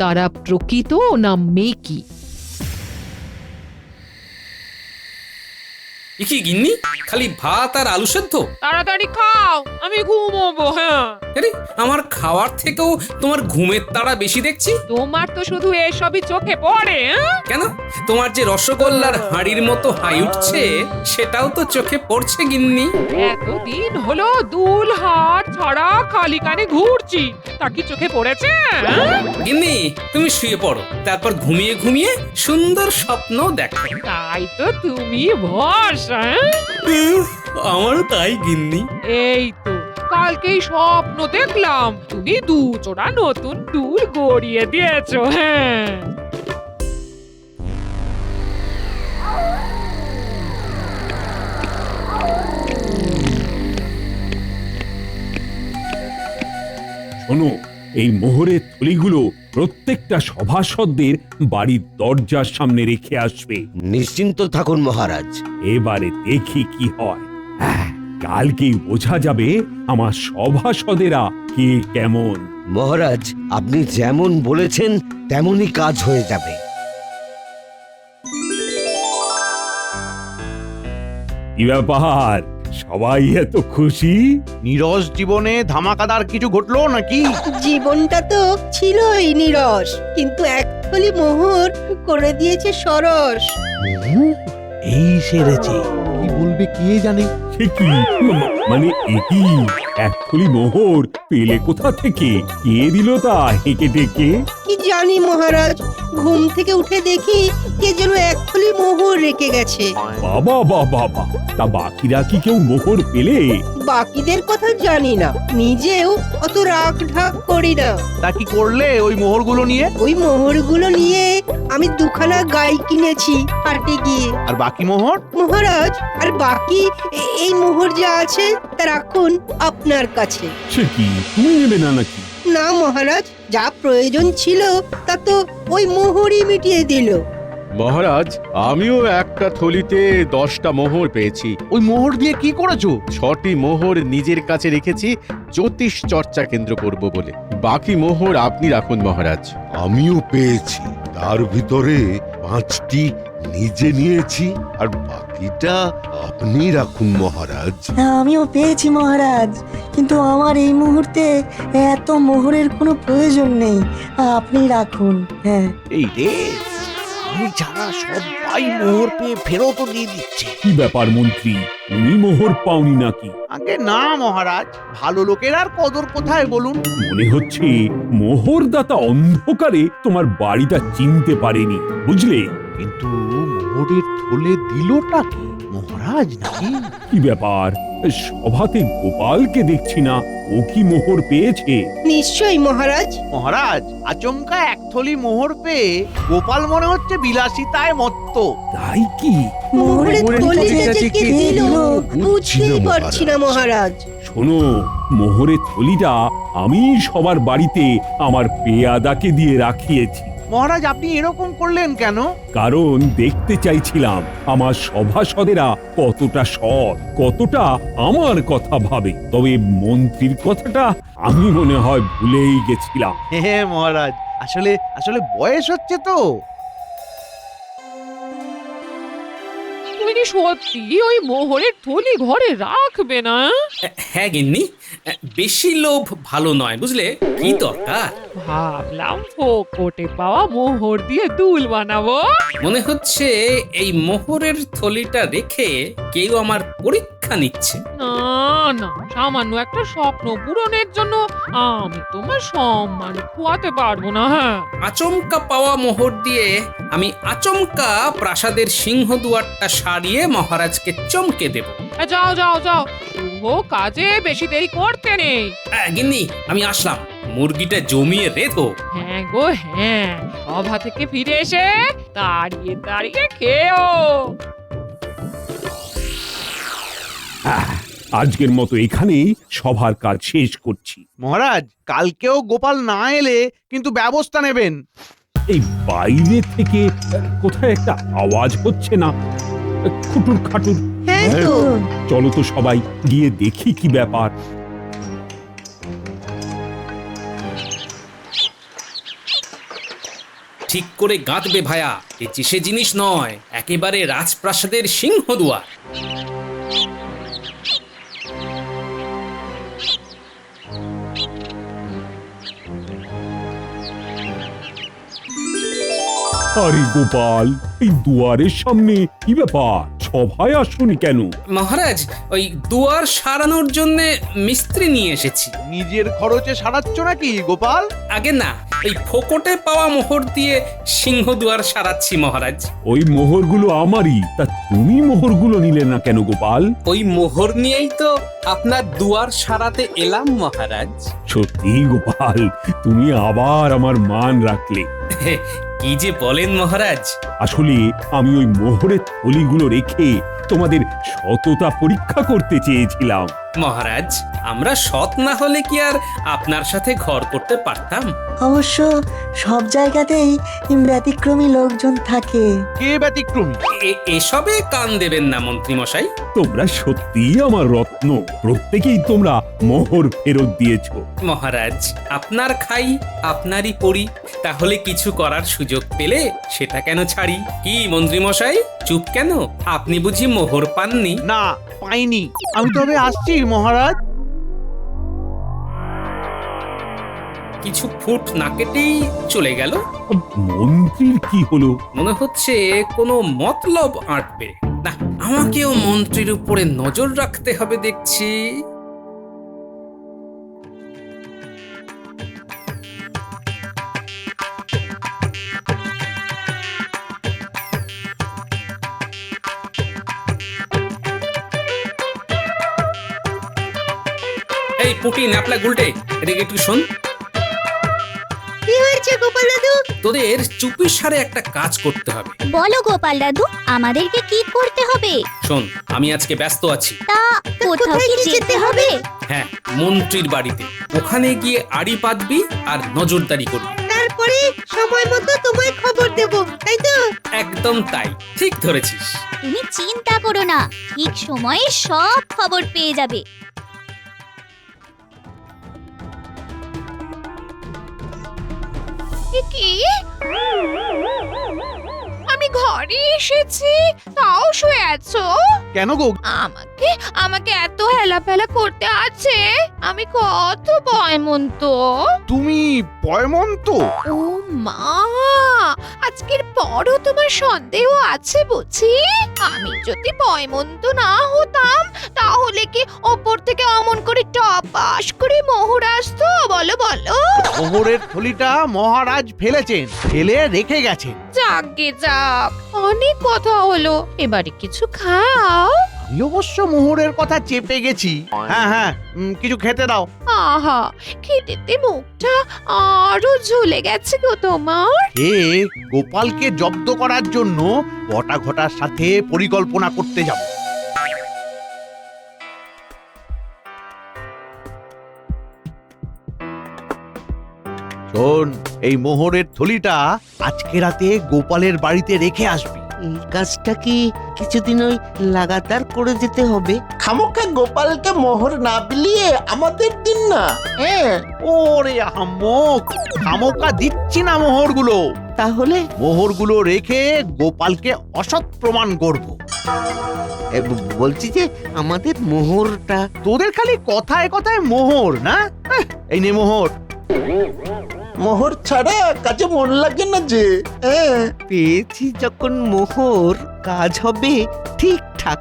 তারা প্রকৃত না মেকি। এ কি গিন্নি, খালি ভাত আর আলু সেদ্ধ? তাড়াতাড়ি খাও, আমি ঘুমোবো। হ্যাঁ, আরে আমার খাওয়ার থেকেও তোমার ঘুমের তাড়া বেশি দেখছি। তোমার তো শুধু এসবই চোখে পড়ে। হ্যাঁ, কেন, তোমার যে রসগোল্লার হাঁড়ির মতো হাই উঠছে সেটাও তো চোখে পড়ছে গিন্নি। এতদিন হলো দুল হাত ছাড়া খালি কানে ঘুরছি, তা কি চোখে পড়েছে? হ্যাঁ? গিন্নি তুমি শুয়ে পড়ো, তারপর ঘুমিয়ে ঘুমিয়ে সুন্দর স্বপ্ন দেখো। তাই তো তুমি ভরসা। হ্যাঁ? আমারও তাই গিন্নি। এই তো কালকেই স্বপ্ন দেখলাম তুমি দু জোড়া নতুন দুল গড়িয়ে দিয়েছো। হ্যাঁ, শোনো, এই মোহরের থলিগুলো প্রত্যেকটা সভাসদদের বাড়ির দরজার সামনে রেখে আসবে। নিশ্চিন্ত থাকুন মহারাজ। এবারে দেখি কি হয়। কালকেই বোঝা যাবে আমার সভাসদেরা কে কেমন। মহারাজ, আপনি যেমন বলেছেন তেমনই কাজ হয়ে যাবে। কি ব্যাপার, সবাই এত খুশি? নীরস জীবনে ধামাকাদার কিছু ঘটলো নাকি? জীবনটা তো ছিলই নীরস, কিন্তু এক থলি মোহর করে দিয়েছে সরস। এই সেরেছে, কি বলবে কে জানে। সে কি মানে, একই এক থলি মোহর পেলে কোথা থেকে? কে দিল তা হেঁকে ডেকে? কি জানি মহারাজ, ঘুম থেকে উঠে দেখি কে যেন এক থলি মোহর রেখে গেছে। বাবা বাবা বাবা, তা বাকিরা কি কেউ মোহর পেলে? বাকিদের কথা জানি না, নিজেও অত রাগ ঢাক করি না। তা কি করলে ওই মোহরগুলো নিয়ে? ওই মোহরগুলো নিয়ে আমি দুখানা গাই কিনেছি হাটে গিয়ে। আর বাকি মোহর? মহারাজ, আর বাকি এই মোহর যা আছে তা রাখুন আপনার কাছে। সে কি, তুমি নেবে না নাকি? না মহারাজ, যা প্রয়োজন ছিল তা তো ওই মোহরই মিটিয়ে দিল। মহারাজ, আমিও একটা থলিতে 10টা মোহর পেয়েছি। ওই মোহর দিয়ে কি করেছো? 6টি মোহর নিজের কাছে রেখেছি জ্যোতিষ চর্চা কেন্দ্র করব বলে। বাকি মোহর আপনি রাখুন মহারাজ। আমিও পেয়েছি, তার ভিতরে 5টি নিজে নিয়েছি, আর বাকিটা আপনি রাখুন মহারাজ। আমিও পেয়েছি মহারাজ, কিন্তু আমার এই মুহূর্তে এত মোহরের কোনো প্রয়োজন নেই, আপনি রাখুন। হ্যাঁ, এই রে, আমি ছাড়া সবাই মোহর পেয়ে ফেরতও দিয়ে দিচ্ছে। কি ব্যাপার মন্ত্রী, তুমি মোহর পাওনি নাকি? আগে না মহারাজ, ভালো লোকের আর কদর কোথায় বলুন। মনে হচ্ছে মোহরদাতা অন্ধকারে তোমার বাড়িটা চিনতে পারেনি, বুঝলে? কিন্তু মোহরের থলে দিলটা কি, মহারাজ নাকি? কি ব্যাপার, সভাতে গোপালকে দেখছি না, ও কি মোহর পেয়েছে? নিশ্চয়ই মহারাজ। মহারাজ, আচমকা এক থলি মোহর পেয়ে গোপাল মনে হচ্ছে বিলাসিতায় মত্ত। তাই কি? মোহরের থলিটা যে কে দিল বুঝতেই না পারছি না মহারাজ। শোনো, মোহরের থলিটা আমি সবার বাড়িতে আমার পেয়াদাকে দিয়ে রাখিয়েছি। মহারাজ, আপনি এরকম করলেন কেন? কারণ দেখতে চাইছিলাম আমার সভাসদেরা কতটা সৎ, কতটা আমার কথা ভাবে। তবে মন্ত্রীর কথাটা আমি মনে হয় ভুলেই গেছিলাম। হ্যাঁ মহারাজ, আসলে আসলে বয়স হচ্ছে তো। তুমি কি সত্যি ওই মোহরের থলি ঘরে রাখবে না? হ্যাঁ গিন্নি, বেশি লোভ ভালো নয়, বুঝলে? কি দরকার? ভাবলাম ফোকটে পাওয়া মোহর দিয়ে দুল বানাবো। মনে হচ্ছে এই মোহরের থলিটা রেখে কেউ আমার পরীক্ষা নিচ্ছে। না না, সামান্য একটা স্বপ্ন পূরণের জন্য আমি তোমার সম্মান খোয়াতে পারবো না। হ্যাঁ, আচমকা পাওয়া মোহর দিয়ে আমি আচমকা প্রাসাদের সিংহদুয়ারটা সারিয়ে মহারাজকে চমকে দেব। যাও যাও যাও, শুভ কাজে বেশি দেরি করতে নেই। গিন্নি, আমি আসলাম, মুরগিটা জমিয়ে রেধো। হ্যাঁ গো হ্যাঁ, সভা থেকে ফিরে এসে দাঁড়িয়ে দাঁড়িয়ে খেও। আজকের মতো এখানেই সভার কাজ শেষ করছি। মহারাজ, কালকেও গোপাল না এলে কিন্তু ব্যবস্থা নেবেন। এই বাইরে থেকে কোথায় একটা আওয়াজ হচ্ছে না? খুটুর খাটুর। হ্যাঁ তো চলো তো সবাই গিয়ে দেখি কি ব্যাপার। ঠিক করে গাঁথবে ভায়া, এ সে জিনিস নয়, একেবারে রাজপ্রাসাদের সিংহদুয়ার। আরে গোপাল, এই দুয়ারের সামনে কি ব্যাপার? সভায় আসুনি কেন? মহারাজ, ওই দুয়ার সারানোর জন্য মিস্ত্রি নিয়ে এসেছি। নিজের খরচে সারাচ্ছ নাকি গোপাল? আগে না, এই ফোকটে পাওয়া মোহর দিয়ে সিংহদুয়ার সারাচ্ছি মহারাজ। ওই মোহরগুলো আমারই, তা তুমি মোহরগুলো নিলে না কেন গোপাল? ওই মোহর নিয়েই তো আপনার দুয়ার সারাতে এলাম মহারাজ। সত্যি গোপাল, তুমি আবার আমার মান রাখলে। কি যে বলেন মহারাজ। আসলে আমি ওই মোহরের থলিগুলো রেখে তোমাদের সততা পরীক্ষা করতে চেয়েছিলাম। মহারাজ, আমরা সৎ না হলে কি আর আপনার সাথে ঘর করতে পারতাম? অবশ্য সব জায়গাতেই ব্যতিক্রমী লোকজন থাকে। কে ব্যতিক্রমী? এসবে কান দেবেন না মন্ত্রী মশাই। তোমরা সত্যিই আমার রত্ন, প্রত্যেকেই তোমরা মোহর ফেরত দিয়েছো। মহারাজ, আপনার খাই আপনারই পড়ি, তাহলে কিছু করার সুযোগ পেলে সেটা কেন ছাড়ি? কি মন্ত্রী মশাই, চুপ কেন? আপনি বুঝি মোহর পাননি? না, পাইনি। আমি তবে আসছি মহারাজ। কিছু ফুট না কেটেই চলে গেল। মন্ত্রীর কি হলো? মনে হচ্ছে কোনো মতলব আঁটবে না। আমাকেও মন্ত্রীর উপরে নজর রাখতে হবে দেখছি। এই পুটি ন্যাপলা গুলটে, এদিকে একটু শোন। কি হয়েছে গোপাল দাদু? তোদের চুপির সারে একটা কাজ করতে হবে। বলো গোপাল দাদু, আমাদেরকে কি করতে হবে? শোন, আমি আজকে ব্যস্ত আছি। তা কোথাও কি যেতে হবে? হ্যাঁ, মন্ত্রীর বাড়িতে। ওখানে গিয়ে আড়ি পাতবি আর নজরদারি করবি। তারপরে সময় মতো তোমায় খবর দেব, তাই তো? একদম তাই, ঠিক ধরেছিস। তুমি চিন্তা করো না, ঠিক সময়ে সব খবর পেয়ে যাবে। কি? আমি ঘরে এসেছি, তাও শুয়ে আছো? কেন গো? আমাকে আমাকে এত হেলাফেলা করতে আছে? আমি কত বয়মন্ত। তুমি পয়মন্ত? ও মা, আজকের পরও তোমার সন্দেহ আছে বুঝি? আমি যদি বয়মন্ত না হতাম তাহলে কি ওপর থেকে অমন করে টপাস করে মোহর আসতো? বলো বলো। মোহরের থলিটা মহারাজ ফেলেছেন, ফেলে রেখে গেছেন। যাকে যাক, অনেক কথা হলো, এবারে কিছু খাও। আমি অবশ্য মোহরের কথা চেপে গেছি। হ্যাঁ হ্যাঁ, কিছু খেতে দাও। আহা, খেতেতে মুখটা আরো ঝুলে গেছে গো তোমার। এ গোপালকে জব্দ করার জন্য বটা ঘটার সাথে পরিকল্পনা করতে যাব। শোন, এই মোহরের থলিটা আজকে রাতে গোপালের বাড়িতে রেখে আসবি। এই কাজটা কি কিছুদিন ওই লাগাতার করে যেতে হবে? খামোখা গোপালকে মোহর না বিলিয়ে আমাদের দিন না। হ্যাঁ, ওরে আহাম্মক, খামোকা দিচ্ছি না মোহরগুলো। তাহলে মোহরগুলো রেখে গোপালকে অসৎ প্রমাণ করব। বলছি যে আমাদের মোহরটা। তোদের খালি কথায় কথায় মোহর না? এই নে মোহর। মোহর ছাড়া কাজে মন লাগে না যে। পেয়েছি যখন মোহর, কাজ হবে ঠিকঠাক,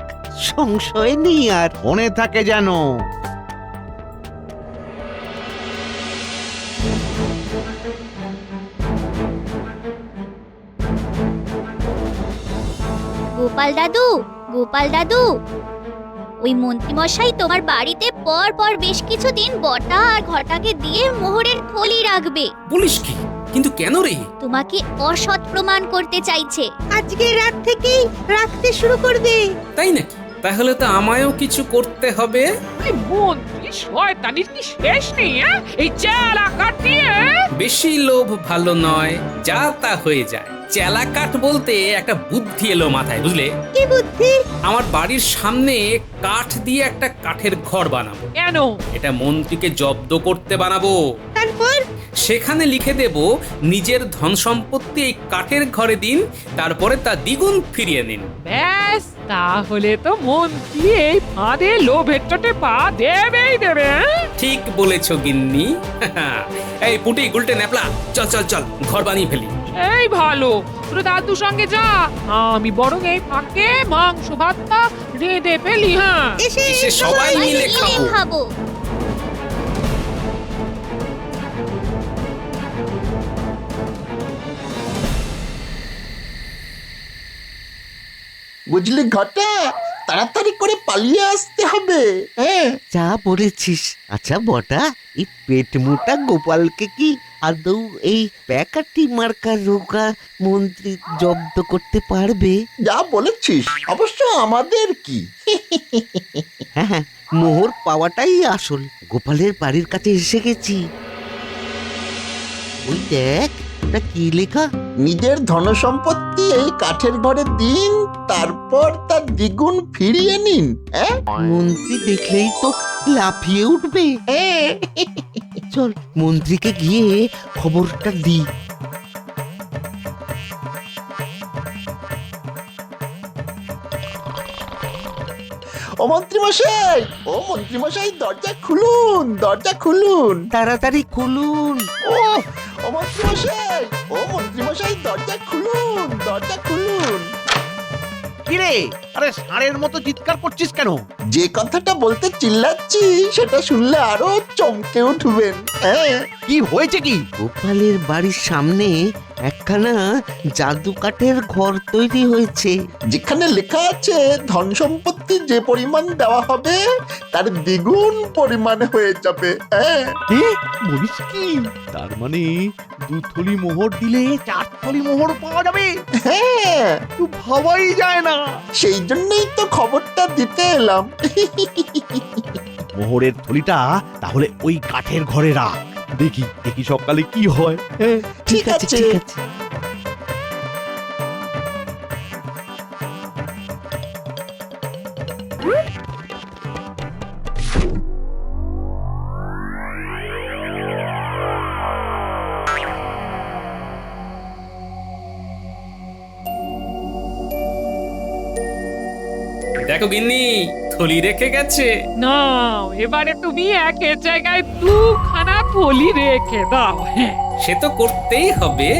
সংশয় নেই আর। মনে থাকে যেন। গোপাল দাদু, গোপাল দাদু, ওই মন্ত্রীমশাই তোমার বাড়িতে পর পর বেশ কিছুদিন বটা আর ঘটাকে দিয়ে মোহরের থলি রাখবে। বলিস কি? কিন্তু কেন রে? তোমাকে অসৎ প্রমাণ করতে চাইছে। আজকে রাত থেকেই রাখতে শুরু করবে। তাই নাকি? তাহলে তো আমায়ও কিছু করতে হবে। এই মন্ত্রী শয়তানির কি শেষ নেই? এই চেলা কাটিয়ে বেশি লোভ ভালো নয়, যা তা হয়ে যায়। চেলা কাঠ বলতে একটা বুদ্ধি এলো মাথায়, বুঝলে? কি বুদ্ধি? আমার বাড়ির সামনে কাঠ দিয়ে একটা কাঠের ঘর বানাবো। কেন? এটা মন্ত্রীকে জব্দ করতে বানাবো। তারপর? সেখানে লিখে দেব, নিজের ধন সম্পত্তি এই কাঠের ঘরে দিন, তারপরে তা দ্বিগুণ ফিরিয়ে নিন। ব্যাস, তাহলে তো মন্ত্রী এই ফাঁদে লোভের চোটে পা দেবেই দেবে। ঠিক বলেছ গিন্নি। এই পুটি গুলটে ন্যাপলা, চল চল চল, ঘর বানিয়ে ফেলি। এই ভালো, তোর দাদুর সঙ্গে যা, আমি বরং এই ফাঁকে মাংস ভাতটা রেঁধে ফেলি। হ্যাঁ, এসে সবাই মিলে খাবো। বুঝলি ঘটা, তাড়াতাড়ি করে পালিয়ে আসতে হবে। হ্যাঁ, যা বলেছিস। আচ্ছা বটা, এই পেট মোটা গোপালকে কি আদৌ এই প্যাকাটি মার্কা রোগা মন্ত্রী জব্দ করতে পারবে? যা বলেছিস, অবশ্য আমাদের কি। হ্যাঁ হ্যাঁ, মোহর পাওয়াটাই আসল। গোপালের বাড়ির কাছে এসে গেছি। ওই দেখ, ওটা কি লেখা? নিজের ধনসম্পত্তি এই কাঠের ঘরে দিন, তারপর তার দ্বিগুণ ফিরিয়ে নিন। হ্যাঁ, মন্ত্রী দেখলেই তো লাফিয়ে উঠবে। চল মন্ত্রীকে গিয়ে খবরটা দিই। ও মন্ত্রীমশাই, ও মন্ত্রীমশাই, দরজা খুলুন, দরজা খুলুন। তাড়াতাড়ি খুলুন। ও ও মন্ত্রীমশাই, ও মন্ত্রীমশাই, দরজা খুলুন, দরজা খুলুন। কিরে, আরে ষাঁড়ের মতো চিৎকার করছিস কেন? যে কথাটা বলতে চিল্লাচ্ছি সেটা শুনলে আরো চমকে উঠবেন। হ্যাঁ, কি হয়েছে কি? গোপালের বাড়ির সামনে একখানা জাদু কাঠের ঘর তৈরি হয়েছে। যেখানে লেখা আছে ধন সম্পত্তি যে পরিমাণ দেওয়া হবে তার দ্বিগুণ পরিমাণ হয়ে যাবে। হ্যাঁ, বলিস কি? তার মানে 2 থলি মোহর দিলে 4 থলি মোহর পাওয়া যাবে? হ্যাঁ, তো ভাবাই যায় না। সেই জন্যই তো খবরটা দিতে এলাম। মোহরের থলিটা তাহলে ওই কাঠের ঘরে রাখ, দেখি দেখি সকালে কি হয়। হ্যাঁ, ঠিক আছে, ঠিক আছে। দেখো গিন্নি, থলি রেখে গেছে। না, এবারে তুমি একের জায়গায় 2খানা থলি রেখে দাও। হ্যাঁ, সে তো করতেই হবে।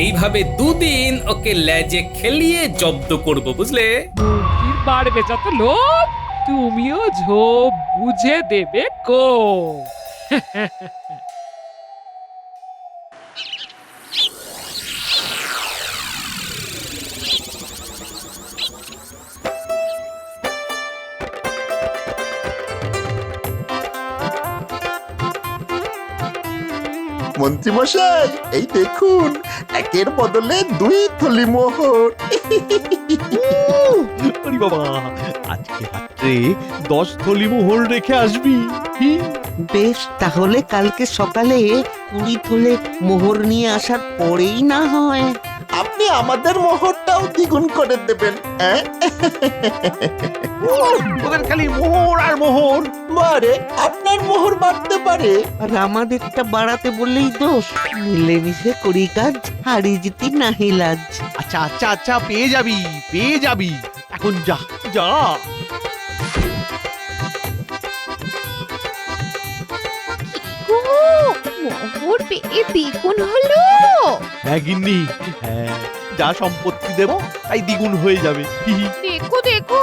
এইভাবে 2 দিন ওকে লেজে খেলিয়ে জব্দ করব, বুঝলে? মন্ত্রীর বাড়বে যত লোভ, তুমিও ঝোপ বুঝে দেবে কো। মন্ত্রীমশাই, এই দেখুন, একের বদলে 2 থলি মোহর। আরে বাবা, আজকে রাত্রে 10 থলি মোহর রেখে আসবি। বেশ, তাহলে কালকে সকালে 20 থলে মোহর নিয়ে আসার পরেই না হয়। আপনি আমাদের মোহরটাও দ্বিগুণ করে দেবেন। হ্যাঁ, ওদের খালি মোহর আর মোহর। বারে আপনার মোহর বাড়তে পারে। আর আমাদেরটা বাড়াতে বললেই দোষ। মিলেমিশে করি কাজ, হারি জিতি নাহি লাজ। আচ্ছা আচ্ছা আচ্ছা, পেয়ে যাবি, পেয়ে যাবি। এখন যা যা। গো, মোহর পেয়ে দ্বিগুণ হলো। হ্যাঁ গিন্নি, হ্যাঁ, যা সম্পত্তি দেব তাই দ্বিগুণ হয়ে যাবে। দেখো দেখো,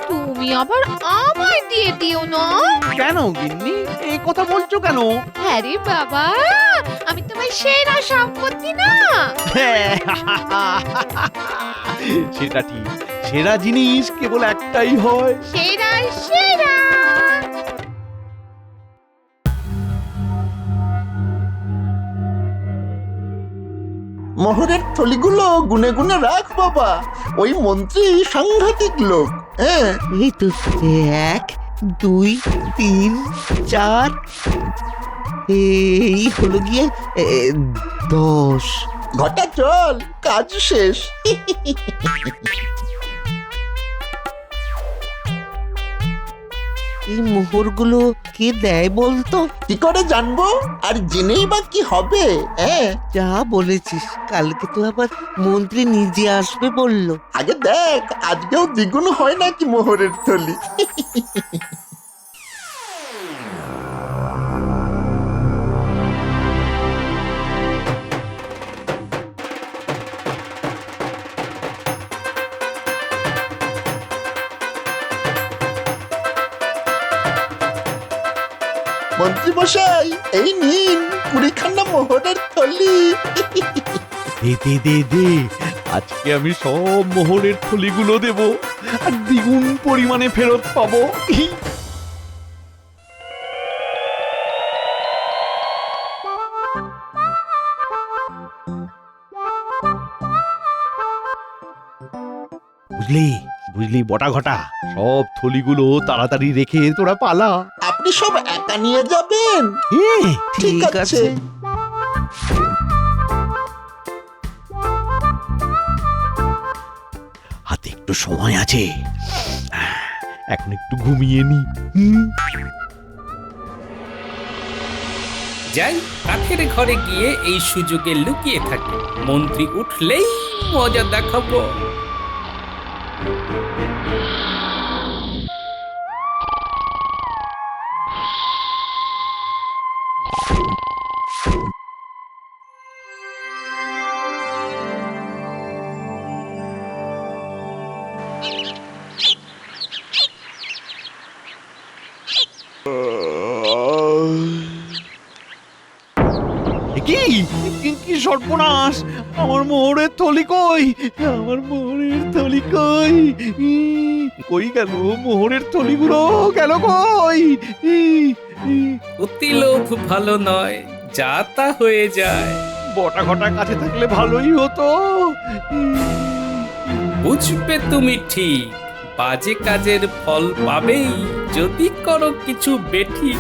তুমি আবার আমায় দিয়ে দিও না। কেন গিন্নি, এই কথা বলছো কেন? আরে বাবা, আমি তোমার সেরা সম্পত্তি না? সেটা ঠিক, সেরা জিনিস কেবল একটাই হয়। সেরা সেরা। মোহরের থলিগুলো গুনে গুনে রাখ বাবা, ওই মন্ত্রী সাংঘাতিক লোক। হ্যাঁ, এই তো 1, 2, 3, 4, এই হলো গিয়ে 10। ঘটা চল, কাজ শেষ। এই মোহরগুলো কে দেয় বলতো? কি করে জানবো? আর জেনেই বা কি হবে? যা বলেছিস, কালকে তো আবার মন্ত্রী নিজে আসবে বললো। আগে দেখ আজকেও দ্বিগুণ হয় নাকি মোহরের থলি। মন্ত্রী মশাই, এই নিন 20খানা মোহরের থলি। দে দে দে দে, আজকে আমি সব মোহরের থলিগুলো দেব আর দ্বিগুণ পরিমাণে ফেরত পাবো। বুঝলি বুঝলি বটা ঘটা, সব থলিগুলো তাড়াতাড়ি রেখে তোরা পালা। আপনি সব একা নিয়ে যাবেন? ঠিক আছে। হাতে একটু সময় আছে, এখন একটু ঘুমিয়ে নি। যাই কাঠের ঘরে গিয়ে এই সুযোগে লুকিয়ে থাকি, মন্ত্রী উঠলেই মজা দেখাবো। কি কি সর্বনাশ, আমার মোহরের থলি কই? আমার মোহরের থলি কই? কই গেল মোহরের থলিগুলো? গেল কই? অতি লোভ ভালো নয়, যা তা হয়ে যায়। বটা ঘটা কাছে থাকলে ভালোই হতো। বুঝবে তুমি ঠিক, বাজে কাজের ফল পাবেই যদি করো কিছু বেঠিক।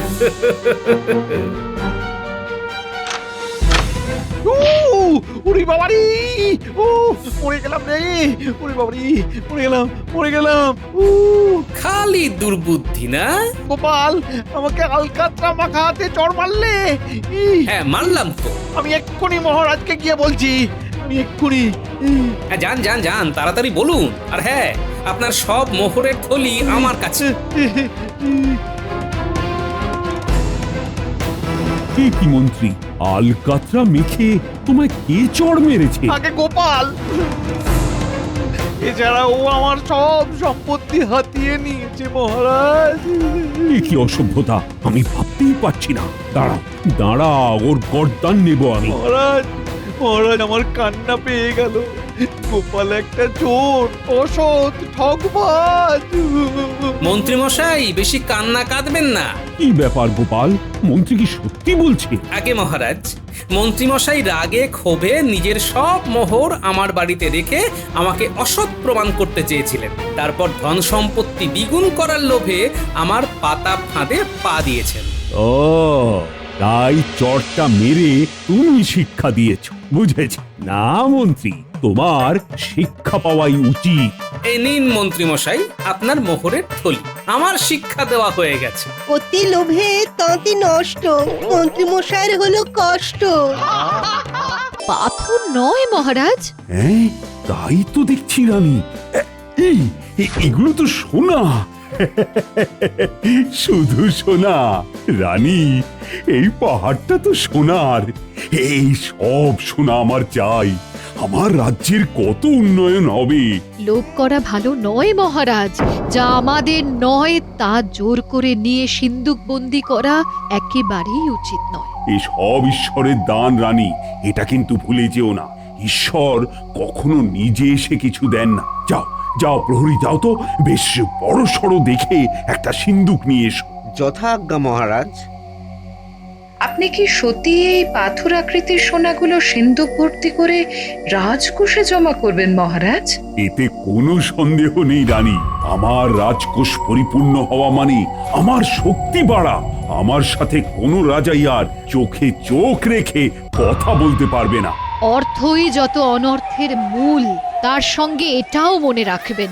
উড়ি বাবারি, ও মরে গেলাম রে, উড়ি বাবারি, মরে গেলাম। খালি দুর্বুদ্ধি না? গোপাল, আমাকে আলকাতরা মাখা হাতে চড় মারলে। হ্যাঁ মারলাম তো। আমি এক্ষুনি মহারাজকে গিয়ে বলছি, আমি এক্ষুনি। হ্যাঁ যান যান যান, তাড়াতাড়ি বলুন। আর হ্যাঁ, আপনার সব মোহরের থলি আমার কাছে। কি মন্ত্রী, আলকাতরা মেখে তোমায় কে চড় মেরেছে? আগে গোপাল, এছাড়া ও আমার সব সম্পত্তি হাতিয়ে নিয়েছে মহারাজ। কি অসভ্যতা, আমি ভাবতেই পারছি না। দাঁড়া, ওর গর্দান নেব আমি। মহারাজ আমার কান্না পেয়ে গেল। গোপাল একটা চোর, অসৎ, ঠকবাজ। মন্ত্রী মশাই, বেশি কান্না কাঁদবেন না। কি ব্যাপার গোপাল, মন্ত্রী কি সত্যি বলছে? আগে মহারাজ, মন্ত্রী মশাই রাগে ক্ষোভে নিজের সব মোহর আমার বাড়িতে রেখে আমাকে অসৎ প্রমাণ করতে চেয়েছিলেন। তারপর ধন সম্পত্তি দ্বিগুণ করার লোভে আমার পাতা ফাঁদে পা দিয়েছেন। ও, তাই চড়টা মেরে তুমি শিক্ষা দিয়েছ, বুঝেছি। না মন্ত্রী, তোমার শিক্ষা পাওয়াই উচিত। এই নিন মন্ত্রী মশাই আপনার মোহরের থলি, আমার শিক্ষা দেওয়া হয়ে গেছে। অতি লোভে তাঁতি নষ্ট, মন্ত্রী মশাইয়ের হলো কষ্ট। পাথর নয় মহারাজ। হ্যাঁ, তাই তো দেখছি রানী। এগুলো তো সোনা। শুধু সোনা রানী, এই পাহাড়টা তো সোনার। এই সব সোনা আমার চাই। আমার রাজ্যের কত উন্নয়ন হবে। লোভ করা ভালো নয় মহারাজ, যা আমাদের নয় তা জোর করে নিয়ে সিন্দুক বন্দি করা একেবারেই উচিত নয়। এই সব ঈশ্বরের দান রানী, এটা কিন্তু ভুলে যেও না। ঈশ্বর কখনো নিজে এসে কিছু দেন না। যাও যাও প্রহরী, যাও তো, বেশ বড় সড়ো দেখে একটা সিন্দুক নিয়ে এসো। যথাজ্ঞা মহারাজ। আপনি কি সত্যি এই পাথর আকৃতির সোনাগুলো সিন্ধুক ভর্তি করে রাজকোষে জমা করবেন মহারাজ? এতে কোনো সন্দেহ নেই রানী। আমার রাজকোষ পরিপূর্ণ হওয়া মানে আমার শক্তি বাড়া। আমার সাথে কোনো রাজাই আর চোখে চোখ রেখে কথা বলতে পারবে না। অর্থই যত অনর্থের মূল, তার সঙ্গে এটাও মনে রাখবেন।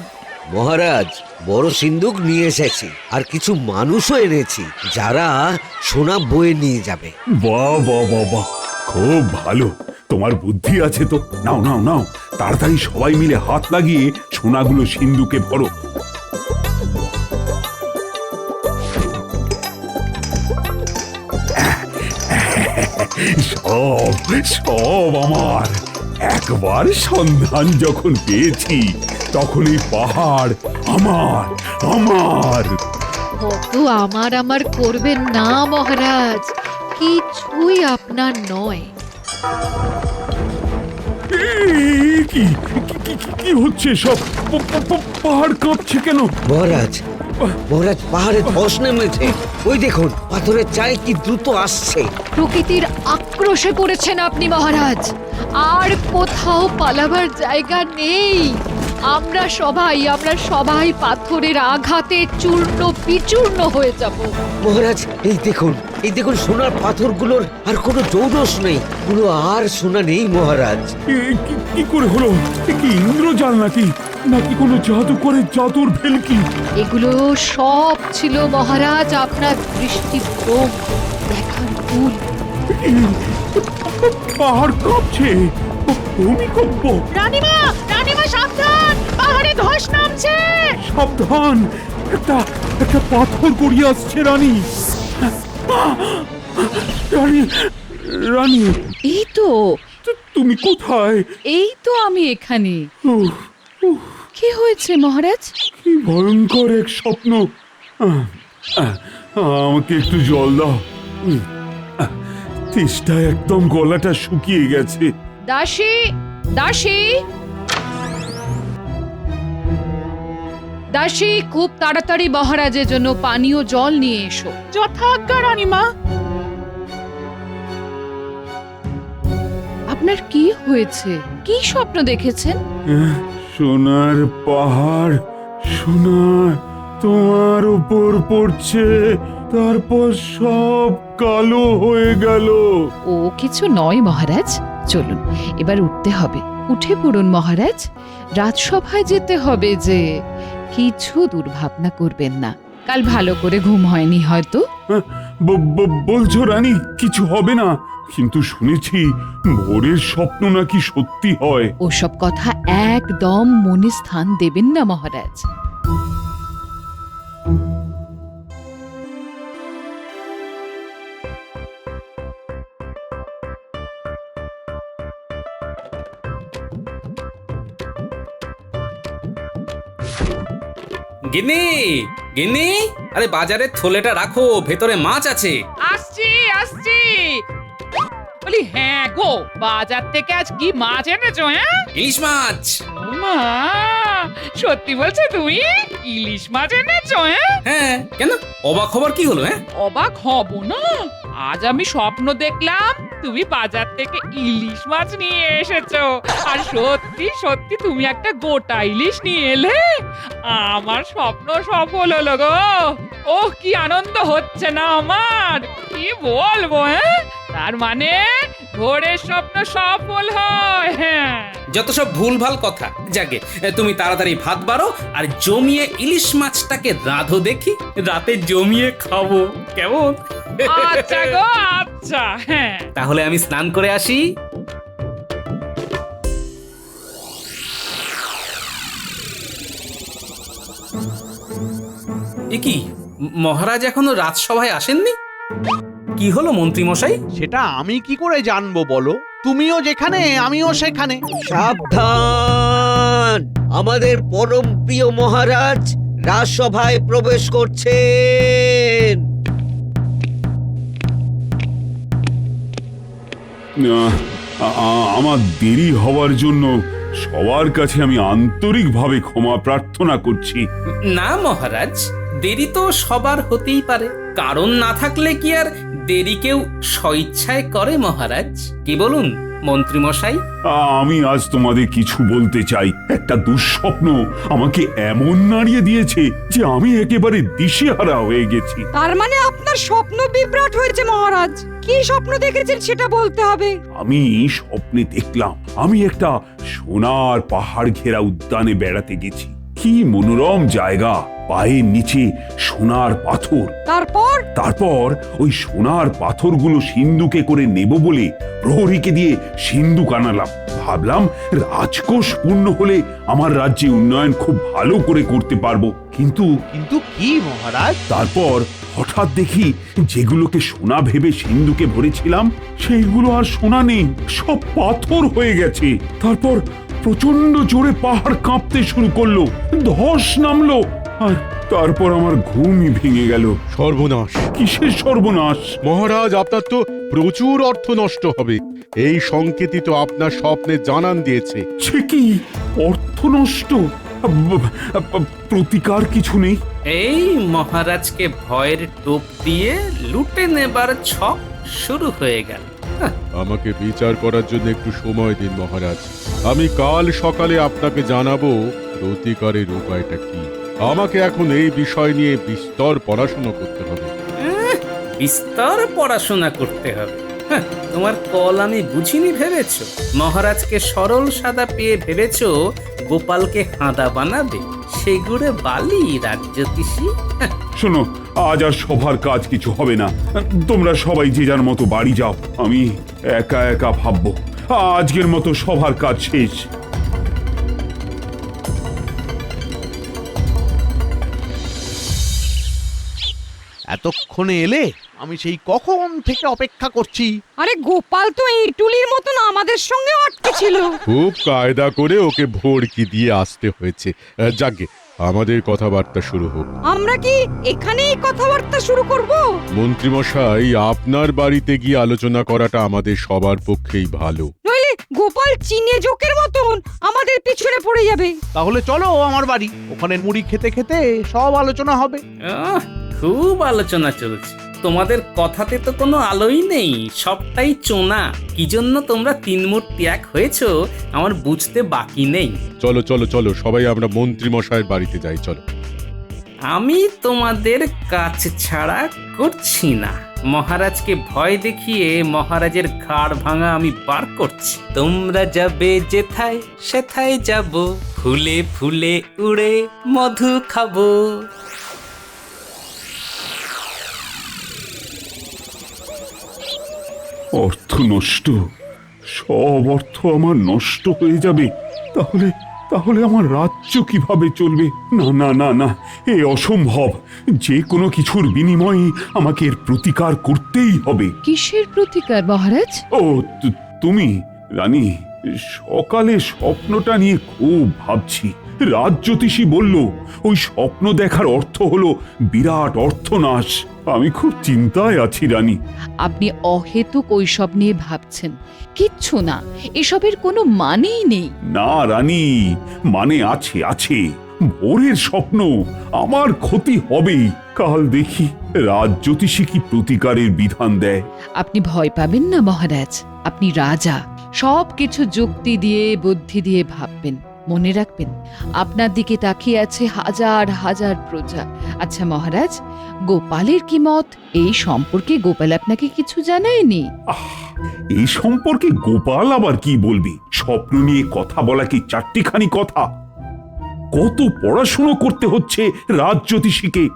মহারাজ, বড় সিন্দুক নিয়ে এসেছি, আর কিছু মানুষও এনেছি যারা সোনা বয়ে নিয়ে যাবে। বাহ বাহ বাহ বাহ, খুব ভালো, তোমার বুদ্ধি আছে তো। নাও নাও নাও, তাড়াতাড়ি সবাই মিলে হাত লাগিয়ে সোনাগুলো সিন্ধুকে ভরো। সব সব আমার। একবার সন্ধান যখন পেয়েছি তখন এই পাহাড় আমার আমার। কত আমার আমার করবেন না মহারাজ, কিছুই আপনার নয়। কি কি হচ্ছে সব? পাহাড় কাঁপছে কেন? মহারাজ, মহারাজ, পাহাড়ে ধস নেমেছে। ওই দেখুন, পাথরের চাই কি দ্রুত আসছে। প্রকৃতির আক্রোশে পড়েছেন আপনি মহারাজ, আর কোথাও পালাবার জায়গা নেই। আমরা সবাই পাথরের আঘাতে চূর্ণ বিচূর্ণ হয়ে যাব। মহারাজ, এই দেখুন সোনার পাথরগুলোর আর কোনো জৌলস নেই, কোনো আর সোনা নেই মহারাজ। কি করে হলো? কি ইন্দ্রজাল নাকি নাকি কোনো জাদুকরের জাদুর ভেলকি? এগুলো সব ছিল মহারাজ আপনার দৃষ্টিভ্রম, দেখার ভুল। পাহাড় কাঁপছে, ভূমিকম্প। রানীমা, সাবধান, পাহাড়ে ধস নামছে। সাবধান, একটা পাথর গড়িয়ে আসছে। রানী, রানী, রানী, এই তো তুমি কোথায়? এই তো আমি এখানে। উফ, উফ, কি হয়েছে মহারাজ? কি ভয়ঙ্কর এক স্বপ্ন। আমাকে একটু জল দাও। তেষ্টায় একদম গলাটা শুকিয়ে গেছে। দাসী, দাসী, খুব তাড়াতাড়ি মহারাজের জন্য পানীয় জল নিয়ে এসো। যথাজ্ঞা রানীমা। আপনার কি হয়েছে? কি স্বপ্ন দেখেছেন? সোনার পাহাড়, সোনা তোমার উপর পড়ছে, তারপর সব কালো হয়ে গেল। ও কিছু নয় মহারাজ, চলুন এবার উঠতে হবে। উঠে পড়ুন মহারাজ, রাজসভায় যেতে হবে যে। কিছু দুর্ভাবনা করবেন না, কাল ভালো করে ঘুম হয়নি হয়তো। বলছো রানী কিছু হবে না? কিন্তু শুনেছি ভোরের স্বপ্ন নাকি সত্যি হয়। ওসব কথা একদম মনে স্থান দেবেন না মহারাজ। গিন্নি, গিন্নি, আরে বাজারের থলেটা রাখো, ভেতরে মাছ আছে। আসছি। বলি হ্যাঁ গো, বাজার থেকে আজ কি মাছ এনেছো? হ্যাঁ, ইলিশ মাছ। মা, সত্যি বলছো তুমি? ইলিশ মাছ এনেছো? হ্যাঁ, কেন অবাক হবার কি হলো? অবাক হব না? আজ আমি স্বপ্ন দেখলাম তুমি বাজার থেকে ইলিশ মাছ নিয়ে এসেছো, আর সত্যি সত্যি তুমি একটা গোটা ইলিশ নিয়ে এলে। আমার স্বপ্ন সফল হলো গো। ওহ, কি আনন্দ হচ্ছে না আমার, কি বলবো। তার মানে ভোরের স্বপ্ন সফল হয়। যত সব ভুলভাল কথা। যাকে তুমি তাড়াতাড়ি ভাত বাড়ো আর জমিয়ে ইলিশ মাছটাকে রাঁধো দেখি, রাতে জমিয়ে খাবো, কেমন? আচ্ছা গো, আচ্ছা। তাহলে আমি স্নান করে আসি। এ কি, মহারাজ এখনো রাজসভায় আসেননি? কি হলো মন্ত্রী মশাই? সেটা আমি কি করে জানবো বলো? তুমিও যেখানে আমিও সেখানে। সাবধান, আমাদের পরম প্রিয় মহারাজ রাজসভায় প্রবেশ করছেন। আমার দেরি হওয়ার জন্য সবার কাছে আমি আন্তরিকভাবে ক্ষমা প্রার্থনা করছি। না মহারাজ, দেরি তো সবার হতেই পারে, কারণ না থাকলে কি আর দেরি কেউ স্বইচ্ছায় করে মহারাজ? কি বলুন মন্ত্রীমশাই? আমি আজ তোমাদের কিছু বলতে চাই। একটা দুঃস্বপ্ন আমাকে এমন নাড়িয়ে দিয়েছে যে আমি একেবারে দিশেহারা হয়ে গেছি। তার মানে আপনার স্বপ্ন বিভ্রাট হয়েছে মহারাজ। কি স্বপ্ন দেখেছেন সেটা বলতে হবে। আমি স্বপ্নে দেখলাম আমি একটা সোনার পাহাড় ঘেরা উদ্যানে বেড়াতে গেছি। কি মনোরম জায়গা, পায়ের নিচে সোনার পাথর। তারপর ওই সোনার পাথরগুলো সিন্ধুকে করে নেব বলে প্রহরীকে দিয়ে সিন্ধুক আনালাম। ভাবলাম রাজকোষ পূর্ণ হলে আমার রাজ্যে উন্নয়ন খুব ভালো করে করতে পারবো। কিন্তু কি মহারাজ? তারপর হঠাৎ দেখি যেগুলোকে সোনা ভেবে সিন্ধুকে ভরেছিলাম সেইগুলো আর সোনা নেই, সব পাথর হয়ে গেছে। তারপর প্রচন্ড জোরে পাহাড় কাঁপতে শুরু করলো, ধস নামলো, আর তারপর আমার ঘুমই ভেঙে গেল। সর্বনাশ! কিসের সর্বনাশ? মহারাজ, আপনার তো প্রচুর অর্থ নষ্ট হবে। এই সংকেতই তো আপনার স্বপ্নে জানান দিয়েছে। সে কি অর্থ নষ্ট? প্রতিকার কিছু নেই? এই মহারাজকে ভয়ের টোপ দিয়ে লুটে নেবার ছক শুরু হয়ে গেল। আমাকে বিচার করার জন্য একটু সময় দিন মহারাজ। আমি কাল সকালে আপনাকে জানাবো প্রতিকারের উপায়টা কি। আমাকে এখন এই বিষয় নিয়ে বিস্তর পড়াশোনা করতে হবে। বিস্তর পড়াশোনা করতে হবে? তোমার কল আমি বুঝিনি ভেবেছো? মহারাজকে সরল সাদা পেয়ে ভেবেছো গোপালকে হাঁদা বানাবে? সেগুড়ে বালি রাজ্যতীষী। শোনো, আজ আর সবার কাজ কিছু হবে না। তোমরা সবাই যে যার মতো বাড়ি যাও। আমি একা একা ভাববো। আজকের মতো সবার কাজ শেষ। এতক্ষণে এলে? আমি সেই কখন থেকে অপেক্ষা করছি। আরে গোপাল তো এই টুলির মতন আমাদের সঙ্গে আটকে ছিল। খুব কায়দা করে ওকে ভড়কি দিয়ে আসতে হয়েছে। যাকে আমাদের কথাবার্তা শুরু হোক। আমরা কি এখানেই কথাবার্তা শুরু করব? মন্ত্রীমশাই, আপনার বাড়িতে গিয়ে আলোচনা করাটা আমাদের সবার পক্ষেই ভালো। নইলে গোপাল চিনে জোকের মতন আমাদের পিছনে পড়ে যাবে। তাহলে চলো আমার বাড়ি, ওখানে মুড়ি খেতে খেতে সব আলোচনা হবে। খুব আলোচনা চলছে। তোমাদের কথাতে তো কোনো আলোই নেই, সবটাই চোনা। কি জন্য তোমরা তিন মূর্তি এক হয়েছো আমার বুঝতে বাকি নেই। চলো চলো চলো, সবাই আমরা মন্ত্রীমশাইয়ের বাড়িতে যাই। চলো। আমি তোমাদের কাজ ছাড়া করছি না। মহারাজকে ভয় দেখিয়ে মহারাজের ঘাড় ভাঙা আমি বার করছি। তোমরা যাবে যেথায় সেথায় যাব, ফুলে ফুলে উড়ে মধু খাবো। অর্থ নষ্ট, সব অর্থ আমার নষ্ট হয়ে যাবে। তাহলে তাহলে আমার রাজ্য কিভাবে চলবে? না না না না, এ অসম্ভব। যে কোনো কিছুর বিনিময়ে আমাকে এর প্রতিকার করতেই হবে। কিসের প্রতিকার মহারাজ? ও তুমি রানী, সকালে স্বপ্নটা নিয়ে খুব ভাবছি। রাজজ্যোতিষী বলল ওই স্বপ্ন দেখার অর্থ হলো বিরাট অর্থনাশ। আমি খুব চিন্তায় আছি রানী। আপনি অহেতুক ওইসব নিয়ে ভাবছেন। কিচ্ছু না, এসবের কোনো মানেই নেই। না রানী, মানে আছে আছে। ভোরের স্বপ্ন, আমার ক্ষতি হবেই। কাল দেখি রাজজ্যোতিষী কি প্রতিকারের বিধান দেয়। আপনি ভয় পাবেন না মহারাজ, আপনি রাজা। সব কিছু যুক্তি দিয়ে বুদ্ধি দিয়ে ভাববেন। মনে রাখবেন, আপনার দিকে তাকিয়ে আছে হাজার হাজার প্রজা। আচ্ছা মহারাজ, গোপালের কি মত? এই সম্পর্কে গোপাল আপনাকে কিছু জানায়নি? এই সম্পর্কে গোপাল আবার কি বলবি? স্বপ্ন নিয়ে কথা বলা কি চারটিখানি কথা? কত পড়াশুনো করতে হচ্ছে রাজজ্যোতিষীকে।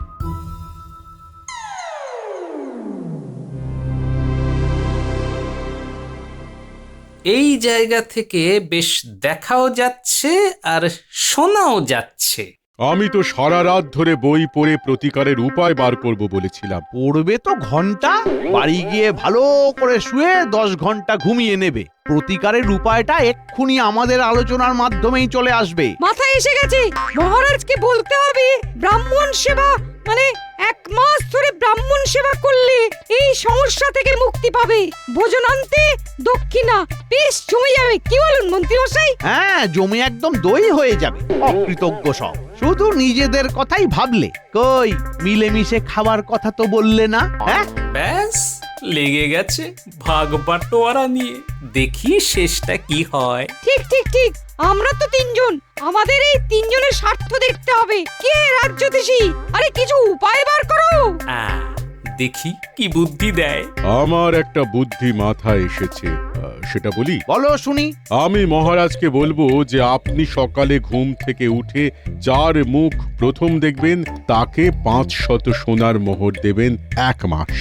এই জায়গা থেকে বেশ দেখাও যাচ্ছে আর শোনাও যাচ্ছে। আমি তো সারা রাত ধরে বই পড়ে প্রতিকারের উপায় বার করব বলেছিলাম। পড়বে তো ঘন্টা, বাড়ি গিয়ে ভালো করে শুয়ে 10 ঘন্টা ঘুমিয়ে নেবে। প্রতিকারের উপায়টা এক্ষুনি আমাদের আলোচনার মাধ্যমেই চলে আসবে। মাথায় এসে গেছে, মহারাজকে বলতে হবে ব্রাহ্মণ সেবা, মানে 1 মাস ধরে ব্রাহ্মণ সেবা করলে এই সমস্যা থেকে মুক্তি পাবে। ভোজনান্তে দক্ষিণা বেশ জমে যাবে। কি বলুন মন্ত্রীমশাই? হ্যাঁ, জমে একদম দই হয়ে যাবে। অকৃতজ্ঞ সব, শুধু নিজেদের কথাই ভাবলে। কই মিলেমিশে খাবার কথা তো বললে না? হ্যাঁ, ব্যাস লেগে গেছে ভাগ বাটোয়ারা নিয়ে। দেখি শেষটা কি হয়। ঠিক ঠিক ঠিক, আমরা তো তিনজন, আমাদের এই তিনজনের স্বার্থ দেখতে হবে। কে রাজ্যদেশী? আরে কিছু উপায় বার করো। দেখি কি বুদ্ধি দেয়। আমার একটা বুদ্ধি মাথায় এসেছে, সেটা বলি? বলো শুনি। আমি মহারাজকে বলবো যে আপনি সকালে ঘুম থেকে উঠে যার মুখ প্রথম দেখবেন তাকে 500 সোনার মোহর দেবেন 1 মাস।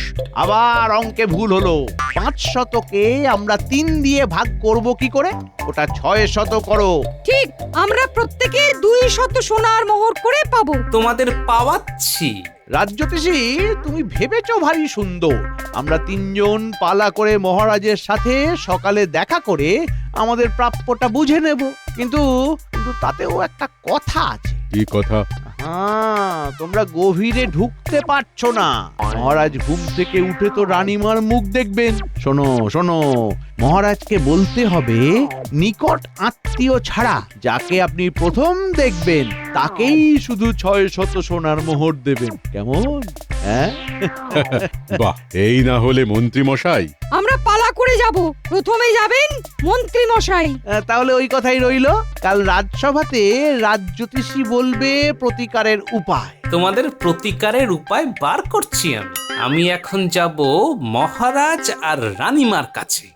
আবার অঙ্কে ভুল হলো। 500কে আমরা 3 দিয়ে ভাগ করব কি করে? ওটা 600 করো। ঠিক, আমরা প্রত্যেকে 200 সোনার মোহর করে পাবো। তোমাদের পাওয়াচ্ছি। রাজ্যদেশী, তুমি ভেবেছো ভারী সুন্দর। আমরা তিনজন পালা করে মহারাজের সাথে সকালে দেখা করে আমাদের প্রাপ্যটা বুঝে নেব। কিন্তু তাতেও একটা কথা আছে। কি কথা? তোমরা গভীরে ঢুকতে পারছো না। মহারাজ ঘুম থেকে উঠে তো রানীমার মুখ দেখবেন। শোনো শোনো, মহারাজকে বলতে হবে নিকট আত্মীয় ছাড়া যাকে আপনি প্রথম দেখবেন তাকেই শুধু 600 সোনার মোহর দেবেন। কেমন? হ্যাঁ, বাহ, এই না হলে মন্ত্রী মশাই। আমরা পালা করে যাব, প্রথমে যাবেন মন্ত্রী মশাই। তাহলে ওই কথাই রইলো। কাল রাজসভাতে রাজ্যতীষী বলবে প্রতিকারের উপায়। তোমাদের প্রতিকারের উপায় বার করছি আমি। আমি এখন যাব মহারাজ আর রানীমার কাছে।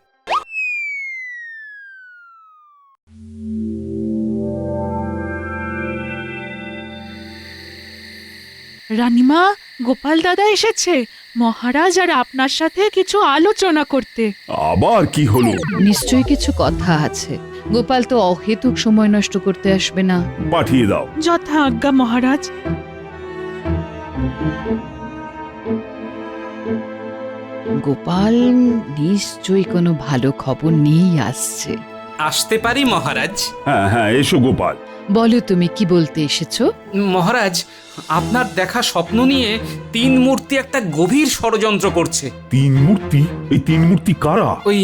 রানীমা, গোপাল দাদা এসেছে মহারাজ আর আপনার সাথে কিছু আলোচনা করতে। আবার কি হলো? নিশ্চয়ই কিছু কথা আছে। গোপাল তো অহেতুক সময় নষ্ট করতে আসবে না। পাঠিয়ে দাও। যথা আজ্ঞা মহারাজ। গোপাল নিশ্চয়ই কোনো ভালো খবর নিয়েই আসছে। আসতে পারি মহারাজ? হ্যাঁ হ্যাঁ, এসো গোপাল। বলো তুমি কি বলতে এসেছো? মহারাজ, আপনার দেখা স্বপ্ন নিয়ে 3 মূর্তি একটা গভীর ষড়যন্ত্র করছে। 3 মূর্তি? এই 3 মূর্তি কারা? ওই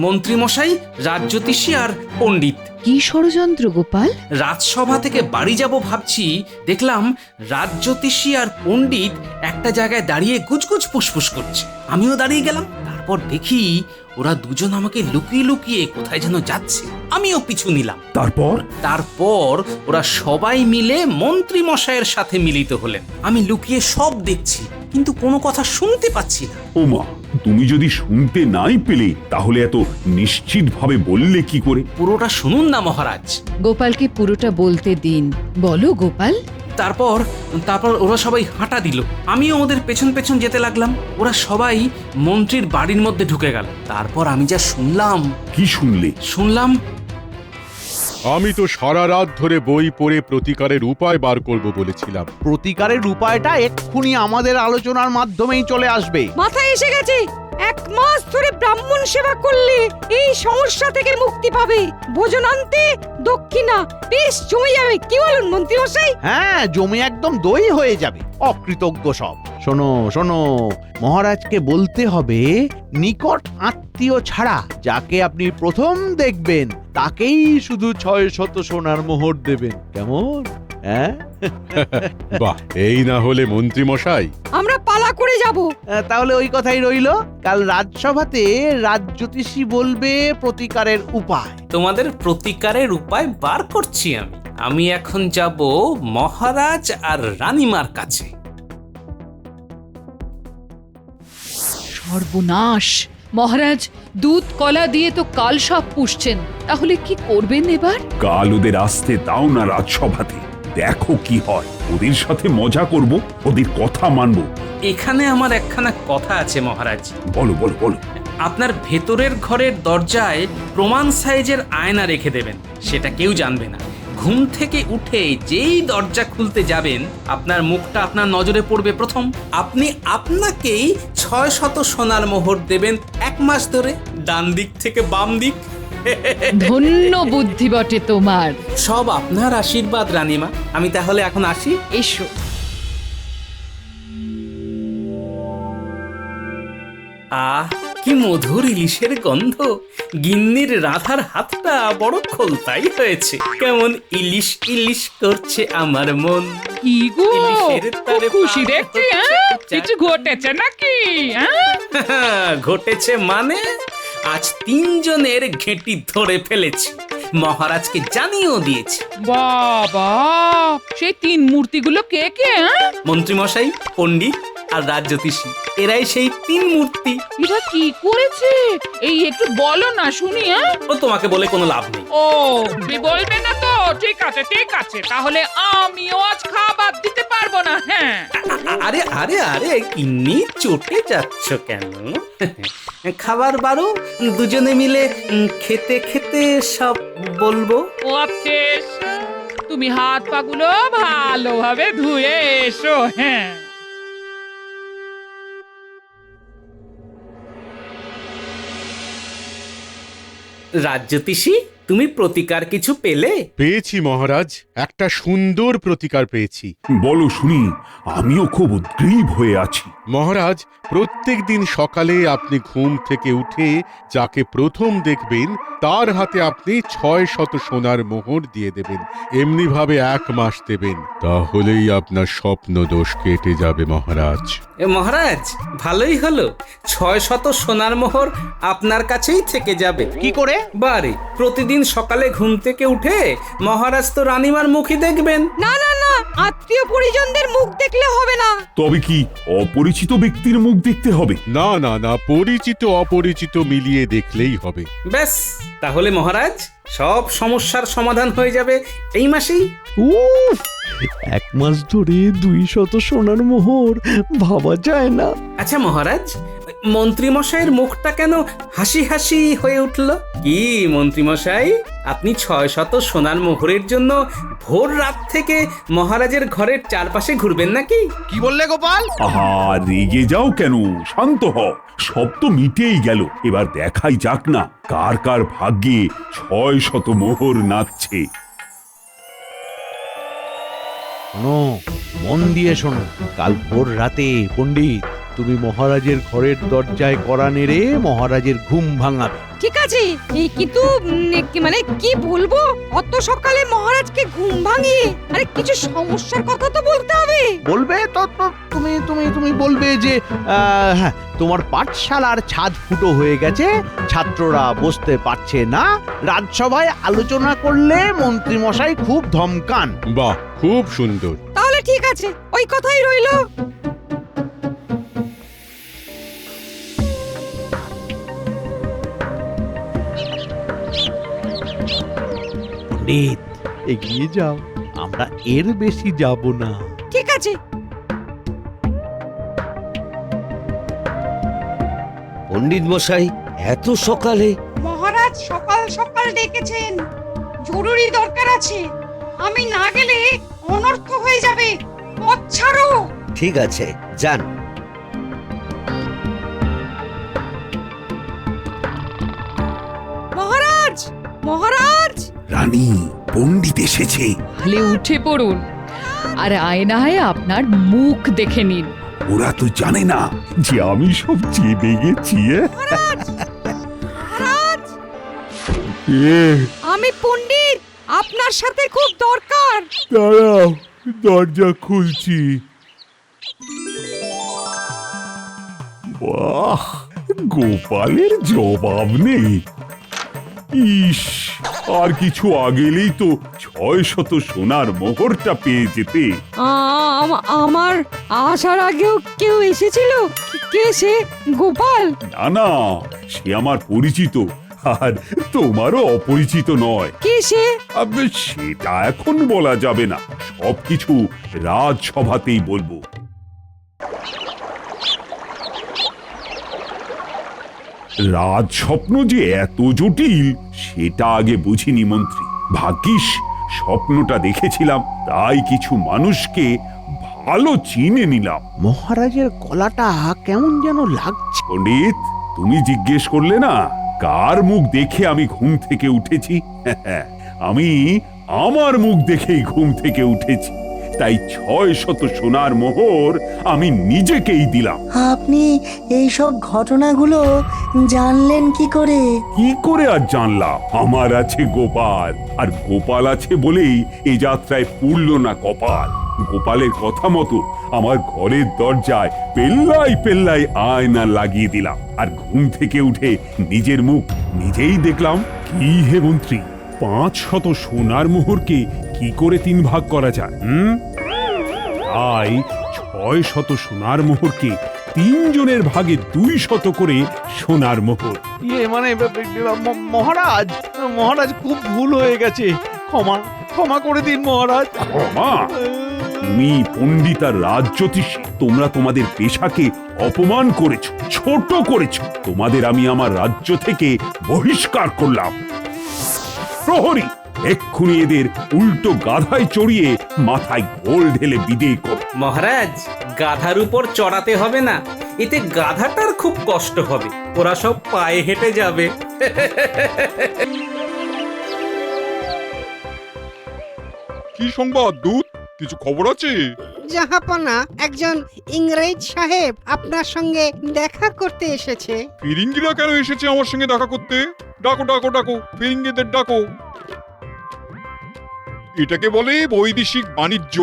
মন্ত্রী মশাই, রাজ্যতীষী আর পণ্ডিত। কি ষড়যন্ত্র গোপাল? রাজসভা থেকে বাড়ি যাব ভাবছি, দেখলাম রাজ্যতীষী আর পণ্ডিত একটা জায়গায় দাঁড়িয়ে গুজগুজ ফুসফুস করছে। আমিও দাঁড়িয়ে গেলাম। তারপর দেখি ওরা দুজন আমাকে লুকিয়ে লুকিয়ে কোথায় যেন যাচ্ছে। আমিও পিছু নিলাম। তারপর ওরা সবাই মিলে মন্ত্রী মশাইয়ের সাথে মিলিত হলেন। আমি লুকিয়ে সব দেখছি, কিন্তু কোনো কথা শুনতে পাচ্ছি না। ওমা, তুমি যদি শুনতে নাই পেলে তাহলে এত নিশ্চিতভাবে বললে কি করে? পুরোটা শুনুন না মহারাজ। গোপালকে পুরোটা বলতে দিন। বলো গোপাল। তারপর ওরা সবাই হাঁটা দিল। আমিও ওদের পেছন পেছন যেতে লাগলাম। ওরা সবাই মন্ত্রীর বাড়ির মধ্যে ঢুকে গেল। তারপর আমি যা শুনলাম। কি শুনলে? শুনলাম আমি তো সারা রাত ধরে বই পড়ে প্রতিকারের উপায় বার করব বলেছিলাম। প্রতিকারের উপায়টা এক্ষুনি আমাদের আলোচনার মাধ্যমেই চলে আসবে। মাথায় এসে গেছে। 1 মাস ধরে ব্রাহ্মণ সেবা করলে এই সমস্যা থেকে মুক্তি পাবে। ভোজনান্তে দক্ষিণা বেশ জমে যাবে। কি বলুন মন্ত্রী মশাই? হ্যাঁ, জমি একদম দই হয়ে যাবে। অকৃতজ্ঞ সব। শোনো শোনো, মহারাজকে বলতে হবে নিকট আত্মীয় ছাড়া যাকে আপনি প্রথম দেখবেন তাকেই শুধু 600 সোনার মোহর দেবেন। কেমন? হ্যাঁ, বাহ, এই না হলে মন্ত্রী মশাই। আমরা পালা করে যাব। তাহলে ওই কথাই রইলো। কাল রাজসভাতে রাজ্যতীষী বলবে প্রতিকারের উপায়। তোমাদের প্রতিকারের উপায় বার করছি আমি। আমি এখন যাব মহারাজ আর রানীমার কাছে। সর্বনাশ! মহারাজ দুধ কলা দিয়ে তো কাল সব পুষছেন, তাহলে কি করবেন এবার? কাল ওদের আসতে দাও না রাজসভাতে, দেখো কি হয়। ওদের সাথে মজা করব, ওদের কথা মানব। এখানে আমার একখানা কথা আছে মহারাজ। বলো বলো বলো। আপনার ভেতরের ঘরের দরজায় প্রমাণ সাইজের আয়না রেখে দেবেন, সেটা কেউ জানবে না। ঘুম থেকে উঠে যেই দরজা খুলতে যাবেন, আপনার মুখটা আপনার নজরে পড়বে প্রথম। আপনি আপনাকেই 600 সোনার মোহর দেবেন 1 মাস ধরে, ডান দিক থেকে বাম দিক। ধন্য বুদ্ধি বটে তোমার। সব আপনার আশীর্বাদ রানীমা। আমি তাহলে এখন আসি। এসো। আহ, কি মধুর ইলিশের গন্ধ। গিন্নির রাধার হাতটা বড় খোলতাই হয়েছে। কেমন ইলিশ ইলিশ করছে আমার মন। কি গো, ইলিশের তারে খুশি পার দেখছি। হচ্ছে। কিছু ঘটেছে নাকি? হ্যাঁ? ঘটেছে মানে আজ 3 জনের ঘেঁটি ধরে ফেলেছি, মহারাজকে জানিয়েও দিয়েছি। বাবা, সেই 3 মূর্তিগুলো কে কে? মন্ত্রীমশাই, পণ্ডিত আর রাজ্যতীষী, এরাই সেই 3 মূর্তি। এরা কি করেছে এই একটু বলো না শুনি। ও তোমাকে বলে কোনো লাভ নেই। ও, তুমি বলবে না তো? ঠিক আছে ঠিক আছে, তাহলে আমিও আজ খাবার দিতে পারবো না। হ্যাঁ, আরে আরে আরে কিন্নি চটে যাচ্ছ কেন? খাবার বারো, দুজনে মিলে খেতে খেতে সব বলবো। ও আচ্ছা, তুমি হাত পাগুলো ভালোভাবে ধুয়ে এসো। হ্যাঁ, রাজ্যতীষী, তুমি প্রতিকার কিছু পেলে? পেয়েছি মহারাজ, একটা সুন্দর প্রতিকার পেয়েছি। বলো শুনি, আমিও খুব উদ্গ্রীব হয়ে আছি। মহারাজ, প্রত্যেক দিন সকালে আপনি ঘুম থেকে উঠে যাকে প্রথম দেখবেন তার হাতে আপনি 600 সোনার মোহর দিয়ে দেবেন। এমনি ভাবে 1 মাস দেবেন, তাহলেই আপনার স্বপ্ন দোষ কেটে যাবে মহারাজ। মহারাজ, ভালোই হলো, 600 সোনার মোহর আপনার কাছেই থেকে যাবে। কি করে? বারে, প্রতিদিন সকালে ঘুম থেকে উঠে মহারাজ তো রানীমার মুখই দেখবেন। না না না, আত্মীয় পরিজনদের মুখ দেখলে হবে না। তবে কি অপরিচিত ব্যক্তির মুখ দেখতে হবে? না না না, পরিচিত অপরিচিত মিলিয়ে দেখলেই হবে। ব্যাস, তাহলে মহারাজ সব সমস্যার সমাধান হয়ে যাবে এই মাসেই। উফ, 1 মাস ধরে 200 সোনার মোহর, ভাবা যায় না। আচ্ছা মহারাজ, মন্ত্রীমশাইয়ের মুখটা কেন হাসি হাসি হয়ে উঠল? কি মন্ত্রীমশাই, আপনি 600 সোনার মোহরের জন্য ভোর রাত থেকে মহারাজের ঘরের চারপাশে ঘুরবেন নাকি? কি বললে গোপাল? আহা, রেগে যাও কেন, শান্ত হও। সব তো মিটেই গেল, এবার দেখাই যাক না কার কার ভাগ্যে 600 মোহর নাচছে। শোনো, মন দিয়ে শোনো। কাল ভোর রাতে পণ্ডিত, তুমি মহারাজের ঘরের দরজায় কড়া নেড়ে মহারাজের ঘুম ভাঙাবে। ঠিক আছে, কিন্তু মানে কি বলবো? অত সকালে মহারাজকে ঘুম ভাঙিয়ে আরে কিছু সমস্যার কথা তো বলতে হবে। বলবে তো তুমি তুমি তুমি বলবে যে হ্যাঁ, তোমার পাঠশালার ছাদ ফুটো হয়ে গেছে, ছাত্ররা বসতে পারছে না, রাজসভায় আলোচনা করলে মন্ত্রীমশাই খুব ধমকান। বাহ, খুব সুন্দর। তাহলে ঠিক আছে, ওই কথাই রইলো। পণ্ডিত, এগিয়ে যাও, আমরা এর বেশি যাব না। ঠিক আছে। পণ্ডিত মশাই, এত সকালে? মহারাজ সকাল সকাল ডেকেছেন, জরুরি দরকার আছে। আমি না গেলে অনর্থ হয়ে যাবে। পথ ছাড়ো। ঠিক আছে, যান। মহারাজ, মহারাজ! রানী, পণ্ডিত এসেছে। তাহলে উঠে পড়ুন আর আয়নায় আপনার মুখ দেখে নিন। ওরা তো জানে না যে আমি সব চেপে গেছি। আমি পণ্ডিত, আপনার সাথে খুব দরকার। দাঁড়াও, দরজা খুলছি। বাহ, গোপালের জবাব নেই। ইস, আর কিছু আগেলেই তো 600 সোনার মোহরটা পেয়ে যেতে। আমার আসার আগেও কেউ এসেছিল? কে সে? গোপাল? না না, সে আমার পরিচিত, আর তোমারও অপরিচিত নয়। কে সে? সেটা এখন বলা যাবে না, সবকিছু রাজসভাতেই বলবো। রাজস্বপ্ন যে এত জটিল সেটা আগে বুঝিনি মন্ত্রী। ভাগ্যিস স্বপ্নটা দেখেছিলাম, তাই কিছু মানুষকে ভালো চিনে নিলাম। মহারাজের গলাটা কেমন যেন লাগছে। পণ্ডিত, তুমি জিজ্ঞেস করলে না কার মুখ দেখে আমি ঘুম থেকে উঠেছি? আমি আমার মুখ দেখেই ঘুম থেকে উঠেছি, তাই 600 সোনার মোহর আমি নিজেকেই দিলাম। আপনি এইসব ঘটনাগুলো জানলেন কি করে? কি করে আর জানলাম? আমার আছে গোপাল, আর গোপাল আছে বলেই এই যাত্রায় পুড়ল না কপাল। গোপালের কথা মতো আমার ঘরের দরজায় পেল্লাই পেল্লাই আয়না লাগিয়ে দিলাম, আর ঘুম থেকে উঠে নিজের মুখ নিজেই দেখলাম। কি হে মন্ত্রী, 500 সোনার মোহরকে কি করে 3 ভাগ করা যায়? তাই 600 সোনার মোহরকে 3 জনের ভাগে 200 করে সোনার মোহর। মানে মহারাজ, মহারাজ খুব ভুল হয়ে গেছে, ক্ষমা ক্ষমা করে দিন মহারাজ। মা, তুমি পণ্ডিত আর রাজজ্যোতিষী, তোমরা তোমাদের পেশাকে অপমান করেছো, ছোট করেছো। তোমাদের আমি আমার রাজ্য থেকে বহিষ্কার করলাম। প্রহরী, এক্ষুনি এদের উল্টো গাধায় চড়িয়ে মাথায় ঘোল ঢেলে বিদেয় কর। মহারাজ, গাধার উপর চড়াতে হবে না, এতে গাধাটার খুব কষ্ট হবে, ওরা সব পায়ে হেঁটে যাবে। কি সংবাদ দূত, কিছু খবর আছে? জাহাপনা, একজন ইংরেজ সাহেব আপনার সঙ্গে দেখা করতে এসেছে। ফিরিঙ্গিরা কেন এসেছে আমার সঙ্গে দেখা করতে? ডাকো ডাকো ডাকো, ফিরিঙ্গিদের ডাকো। এটাকে বলে বৈদেশিক বাণিজ্য,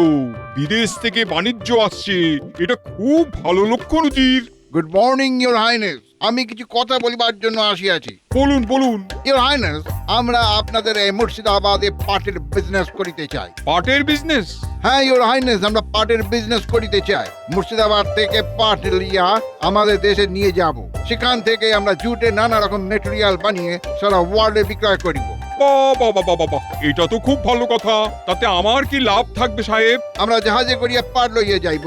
বিদেশ থেকে বাণিজ্য আসছে, এটা খুব ভালো লক্ষণ উজির। গুড মর্নিং ইওর হাইনেস, আমি কিছু কথা বলিবার জন্য আসিয়াছি। বলুন বলুন। ইওর হাইনেস, আমরা আপনাদের এই মুর্শিদাবাদে পাটের বিজনেস করিতে চাই। পাটের বিজনেস? হ্যাঁ ইওর হাইনেস, আমরা পাটের বিজনেস করিতে চাই। মুর্শিদাবাদ থেকে পাট লিয়া আমাদের দেশে নিয়ে যাব, সেখান থেকে আমরা জুটে নানা রকম মেটেরিয়াল বানিয়ে সারা ওয়ার্ল্ডে বিক্রয় করিব। বাবা বাবা বাবা, এটা তো খুব ভালো কথা। তাতে আমার কি লাভ থাকবে সাহেব? আমরা জাহাজে করিয়া পাট লইয়া যাইব,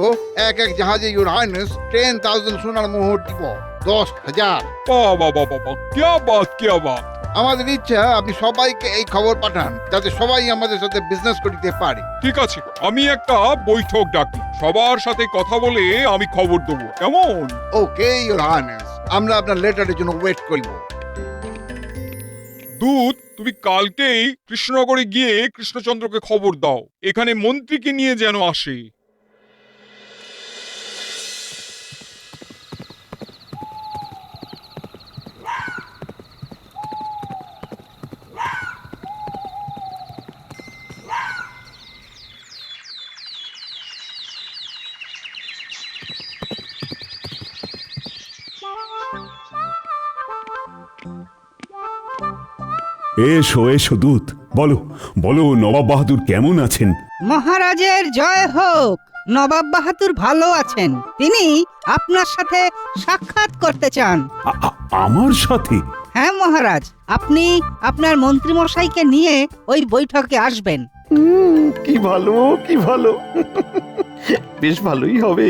এক এক জাহাজে ইওর হাইনেস 10,000 সোনার মোহর দিব, 10,000। বাবা বাবা বাবা, কিয়া বাত কিয়া বাত। আমাদের ইচ্ছা আপনি সবাইকে এই খবর পাঠান, যাতে সবাই আমাদের সাথে বিজনেস করিতে পারে। ঠিক আছে, আমি একটা বৈঠক ডাকি, সবার সাথে কথা বলে আমি খবর দেবো, কেমন? ওকে ইওর হাইনেস, আমরা আপনার লেটারের জন্য ওয়েট করব। দূত, তুমি কালকেই কৃষ্ণনগরে গিয়ে কৃষ্ণচন্দ্রকে খবর দাও, এখানে মন্ত্রীকে নিয়ে যেন আসে। এসো এসো দূত, বলো বলো, নবাব বাহাদুর কেমন আছেন? মহারাজের জয় হোক। নবাব বাহাদুর ভালো আছেন, তিনি আপনার সাথে সাক্ষাৎ করতে চান। আমার সাথে? হ্যাঁ মহারাজ, আপনি আপনার মন্ত্রীমশাইকে নিয়ে ওই বৈঠকে আসবেন। কি ভালো, কি ভালো, বেশ ভালোই হবে।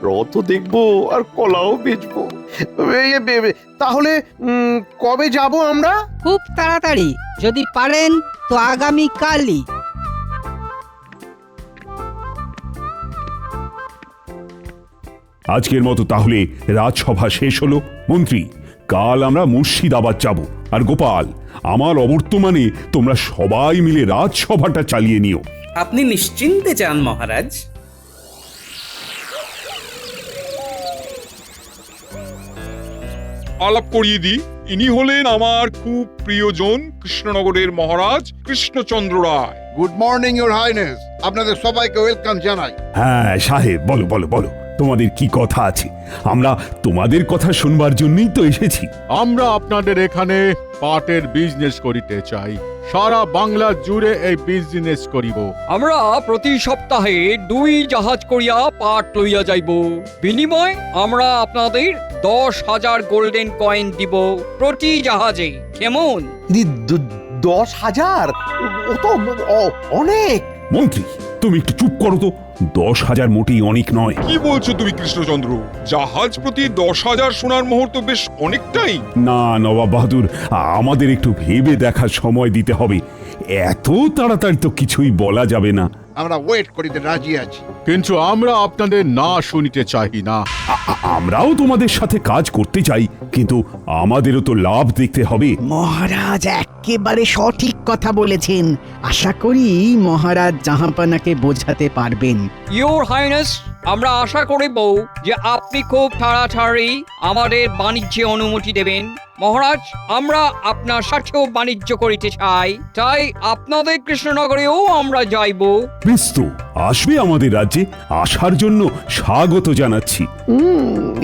রথ দেখবো আর কলাও বেচবো। তাহলে কবে যাব আমরা? খুব তাড়াতাড়ি, যদি পারেন তো আগামী কালই। আজকের মতো তাহলে রাজসভা শেষ হলো। মন্ত্রী, কাল আমরা মুর্শিদাবাদ যাব। আর গোপাল, আমার অবর্তমানে তোমরা সবাই মিলে রাজসভাটা চালিয়ে নিও। আপনি নিশ্চিন্তে যান মহারাজ। আলাপ করিয়ে দিই, ইনি হলেন আমার খুব প্রিয়জন কৃষ্ণনগরের মহারাজ কৃষ্ণচন্দ্র রায়। গুড মর্নিং ইওর হাইনেস, আপনাদের সবাইকে ওয়েলকাম জানাই। হ্যাঁ সাহেব, বলো বলো বলো, তোমাদের কি কথা আছে? আমরা তোমাদের কথা শুনবার জন্যই তো এসেছি। আমরা আপনাদের এখানে পাটের বিজনেস করিতে চাই, সারা বাংলা জুড়ে এই বিজনেস করিব। আমরা প্রতি সপ্তাহে 2 জাহাজ করিয়া পাট লইয়া যাইব, বিনিময় আমরা আপনাদের 10,000 গোল্ডেন কয়েন দিব প্রতি জাহাজে, কেমন? 10,000? ও তো অনেক। মন্ত্রী, তুমি একটু চুপ করো তো, 10,000 মোটেই অনেক নয়। কি বলছো তুমি কৃষ্ণচন্দ্র? জাহাজ প্রতি 10,000 সোনার মোহর তো বেশ অনেকটাই। না নবাব বাহাদুর, আমাদের একটু ভেবে দেখার সময় দিতে হবে, এত তাড়াতাড়ি তো কিছুই বলা যাবে না। আমরা ওয়েট করিতে রাজি আছি, কিন্তু আমরা আপনাদের না শুনিতে চাই না। আমরাও তোমাদের সাথে কাজ করতে চাই, কিন্তু আমাদেরও তো লাভ দেখতে হবে। মহারাজ একেবারে সঠিক কথা বলেছেন। আশা করি মহারাজ জাহাপানাকে বোঝাতে পারবেন। ইওর হাইনেস, আমরা আশা করিব যে আপনি খুব তাড়াতাড়ি আমাদের বাণিজ্যে অনুমতি দেবেন। মহারাজ, আমরা আপনার সাথেও বাণিজ্য করিতে চাই, তাই আপনাদের কৃষ্ণনগরেও আমরা যাইব। বেশ তো, আসবে আমাদের রাজ্যে, আসার জন্য স্বাগত জানাচ্ছি।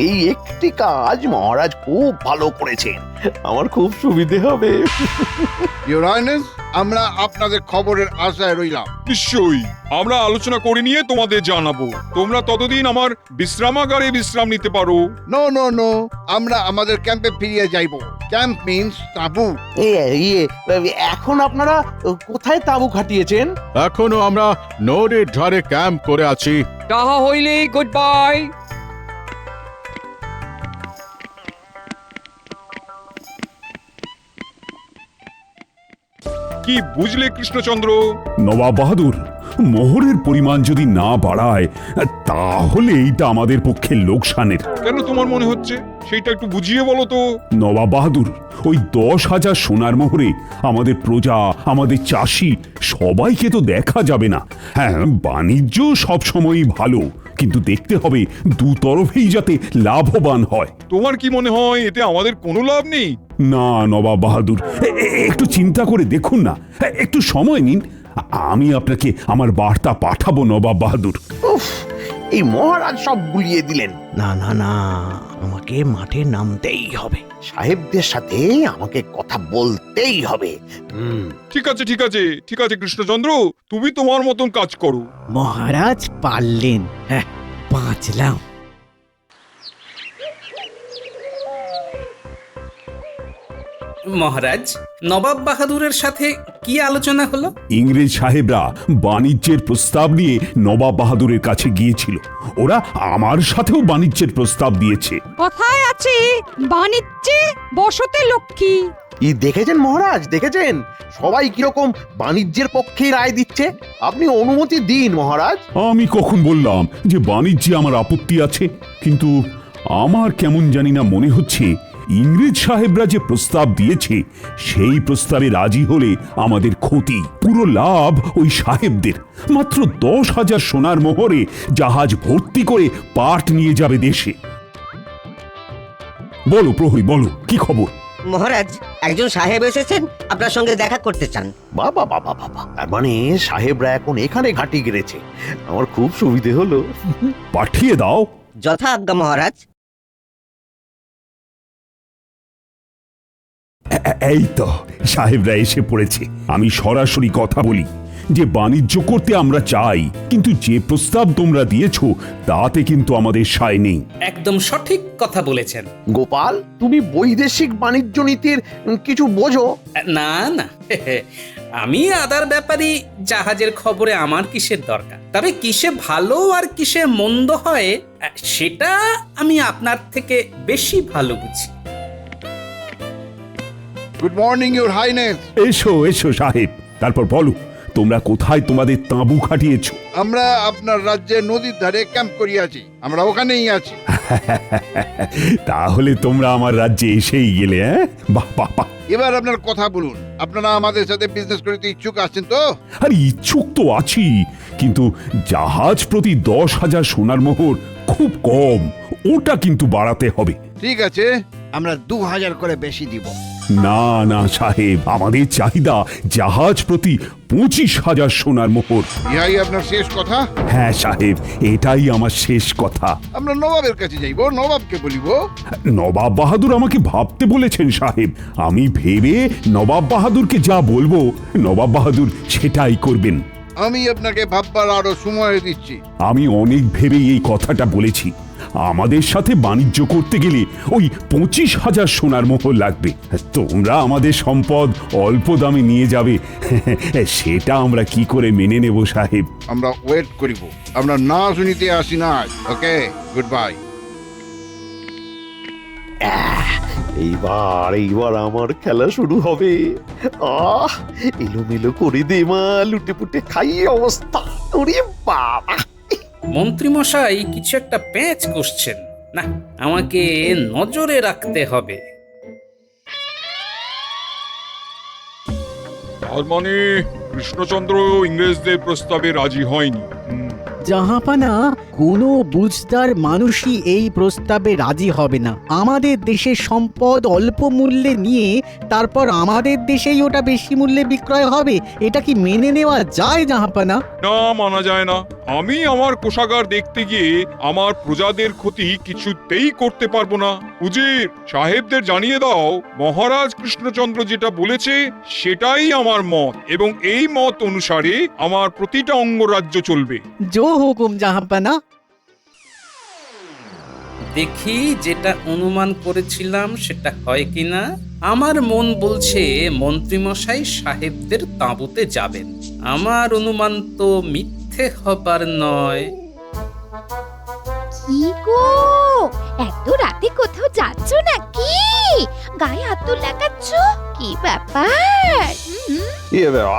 এই একটি কাজ মহারাজ খুব ভালো করেছেন, আমার খুব সুবিধে হবে। ইউর হাইনেস, আমরা আপনাদের খবরের আশায় রইলাম। নিশ্চয়ই আমরা আলোচনা করে নিয়ে তোমাদের জানাবো। তোমরা ততদিন আমার বিশ্রামাগারে বিশ্রাম নিতে পারো। নো নো নো, আমরা আমাদের ক্যাম্পে ফিরিয়ে যাইব। ক্যাম্প মিন্স তাঁবু। এখন আপনারা কোথায় তাঁবু খাটিয়েছেন? এখনো আমরা নদীর ধারে ক্যাম্প করে আছি। তাহা হইলে গুড বাই। কি বুঝলে কৃষ্ণচন্দ্র? নবাব বাহাদুর, মোহরের পরিমাণ যদি না বাড়ায় তাহলে এইটা আমাদের পক্ষে লোকসানের। কেন তোমার মনে হচ্ছে সেইটা একটু বুঝিয়ে বলো তো। নবাব বাহাদুর, ওই 10,000 সোনার মোহরে আমাদের প্রজা, আমাদের চাষি সবাইকে তো দেখা যাবে না। হ্যাঁ, বাণিজ্য সবসময়ই ভালো, কিন্তু দেখতে হবে দু তরফেই যাতে লাভবান হয়। তোমার কি মনে হয় এতে আমাদের কোনো লাভ নেই? না নবাব বাহাদুর, একটু চিন্তা করে দেখুন না, একটু সময় নিন, আমি আপনাকে আমার বার্তা পাঠাবো নবাব বাহাদুর। এই মহারাজ সব গুলিয়ে দিলেন। না না না, আমাকে মাঠে নামতেই হবে, সাহেবদের সাথে আমাকে কথা বলতেই হবে। ঠিক আছে ঠিক আছে ঠিক আছে কৃষ্ণচন্দ্র, তুমি তোমার মতন কাজ করো। মহারাজ পারলেন, হ্যাঁ বাঁচলাম। মহারাজ, নবাব বাহাদুরের সাথে কি আলোচনা হলো? ইংরেজ সাহেবরা বাণিজ্যের প্রস্তাব নিয়ে নবাব বাহাদুরের কাছে গিয়েছিল। ওরা আমার সাথেও বাণিজ্যের প্রস্তাব দিয়েছে। কথায় আছে বাণিজ্যে বসতে লক্ষ্মী। দেখেছেন মহারাজ, দেখেছেন সবাই কিরকম বাণিজ্যের পক্ষে রায় দিচ্ছে। আপনি অনুমতি দিন মহারাজ। আমি কখন বললাম যে বাণিজ্যে আমার আপত্তি আছে? কিন্তু আমার কেমন জানি না মনে হচ্ছে ইংরেজ সাহেবরা যে প্রস্তাব দিয়েছে সেই প্রস্তাবে রাজি হলে আমাদের ক্ষতি, পুরো লাভ ওই সাহেবদের। মাত্র 10,000 সোনার মোহরে জাহাজ ভর্তি করে পাট নিয়ে যাবে দেশে। বলো প্রহরী, বলো কি খবর? মহারাজ, একজন সাহেব এসেছেন, আপনার সঙ্গে দেখা করতে চান। বাবা বাবা বাবা, তার মানে সাহেবরা এখন এখানে ঘাঁটি গেড়েছে, আমার খুব সুবিধে হলো। পাঠিয়ে দাও। যথা আজ্ঞা মহারাজ। এই তো সাহেবরা এসে পড়েছে। আমি সরাসরি কথা বলি যে বাণিজ্য করতে আমরা চাই, কিন্তু যে প্রস্তাব তোমরা দিয়েছো তাতে কিন্তু আমাদের সায় নেই। একদম সঠিক কথা বলেছেন গোপাল। তুমি বৈদেশিক বাণিজ্য নীতির কিছু বোঝো? না না, আমি আদার ব্যাপারই, জাহাজের খবরে আমার কিসের দরকার। তবে কিসে ভালো আর কিসে মন্দ হয় সেটা আমি আপনার থেকে বেশি ভালো বুঝি। Good morning your highness. এসো এসো সাহেব, তারপর বলো তোমরা কোথায় তোমাদের তাঁবু খাটিয়েছো? আমরা আপনার রাজ্যে নদীর ধারে ক্যাম্প করিয়াছি, আমরা ওখানেই আছি। তাহলে তোমরা আমার রাজ্যে এসেই গেলে। বাহ বাহ বাহ। এবার আপনার কথা বলুন, আপনারা আমাদের সাথে বিজনেস করতে ইচ্ছুক আছেন তো? আরে ইচ্ছুক তো আছি, কিন্তু জাহাজ প্রতি 10,000 সোনার মোহর খুব কম, ওটা কিন্তু বাড়াতে হবে। ঠিক আছে, আমরা 2,000 করে বেশি দিব। না না সাহেব, আমাদের চাহিদা জাহাজ প্রতি 25,000 সোনার মোহর। ইহাই আপনার শেষ কথা? হ্যাঁ সাহেব, এটাই আমার শেষ কথা। আমরা নবাবের কাছে যাইব, নবাবকে বলিব। নবাব বাহাদুর আমাকে ভাবতে বলেছেন সাহেব, আমি ভেবে নবাব বাহাদুরকে যা বলবো নবাব বাহাদুর সেটাই করবেন। আমি আপনাকে ভাববার আরো সময় দিচ্ছি। আমি অনেক ভেবে এই কথাটা বলেছি। আমাদের সাথে বাণিজ্য করতে গেলে ওই 25,000 সোনার মোহর লাগবে। তোমরা আমাদের সম্পদ অল্প দামে নিয়ে যাবে, সেটা আমরা কি করে মেনে নেব সাহেব? আমরা ওয়েট করিব, আমরা না শুনিতে আসি না। ওকে, গুড বাই। এইবার আমার খেলা শুরু হবে। এলোমেলো করে দে মা, লুটে পুটে খাই অবস্থা। ওরে বাবা, মন্ত্রী মশাই কিছু একটা প্যাঁচ কষছেন। না, আমাকে নজরে রাখতে হবে। তার মানে কৃষ্ণচন্দ্র ইংরেজদের প্রস্তাবে রাজি হয়নি। জাহাপানা কোনো বুঝদার মানুষই এই প্রস্তাবে রাজি হবে না। আমাদের দেশের সম্পদ অল্প মূল্যে নিয়ে তারপর আমাদের দেশেই ওটা বেশি মূল্যে বিক্রয় হবে, এটা কি মেনে নেওয়া যায় জাহাপানা? না, মানা যায় না। আমি আমার কোষাগার দেখতে গিয়ে আমার প্রজাদের ক্ষতি কিছুতেই করতে পারবো না। উজির সাহেবদের জানিয়ে দাও, মহারাজ কৃষ্ণচন্দ্র যেটা বলেছে সেটাই আমার মত, এবং এই মত অনুসারে আমার প্রতিটা অঙ্গরাজ্য চলবে। জো হুকুম জাহাপানা। দেখি যেটা অনুমান করেছিলাম সেটা হয় কিনা। আমার মন বলছে মন্ত্রীমশাই সাহেবদের তাঁবুতে যাবেন। আমার অনুমান তো মিথ্যে হবার নয়। কি গো, এত রাতে কোথাও যাচ্ছ নাকি? গায়ে হাত লাগাচ্ছ, কি ব্যাপার?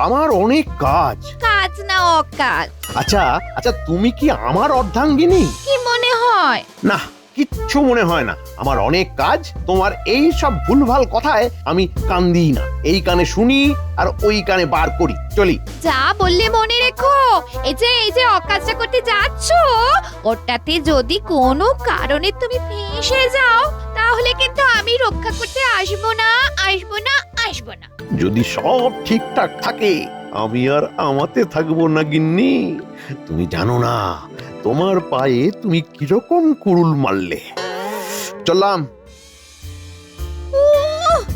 আমার অনেক কাজ। কাজ না অকাজ? আচ্ছা আচ্ছা, তুমি কি আমার অর্ধাঙ্গিনী? কি মনে হয়? না, কিচ্ছু মনে হয় না। আমার অনেক কাজ। তোমার এই সব ভুলভাল কথায় আমি কান দিই না। এই কানে শুনি আর ওই কানে বার করি। চলি। যা বললে মনে রেখো, এই যে অকাজটা করতে যাচ্ছ, ওটাতে যদি কোনো কারণে তুমি ফেঁসে যাও তাহলে কিন্তু আমি রক্ষা করতে আসবো না। যদি সব ঠিকঠাক থাকে আমি আর আমাতে থাকবো না গিন্নি। তুমি জানো না তোমার পায়ে তুমি কিরকম কুড়ুল মারলে। চললাম।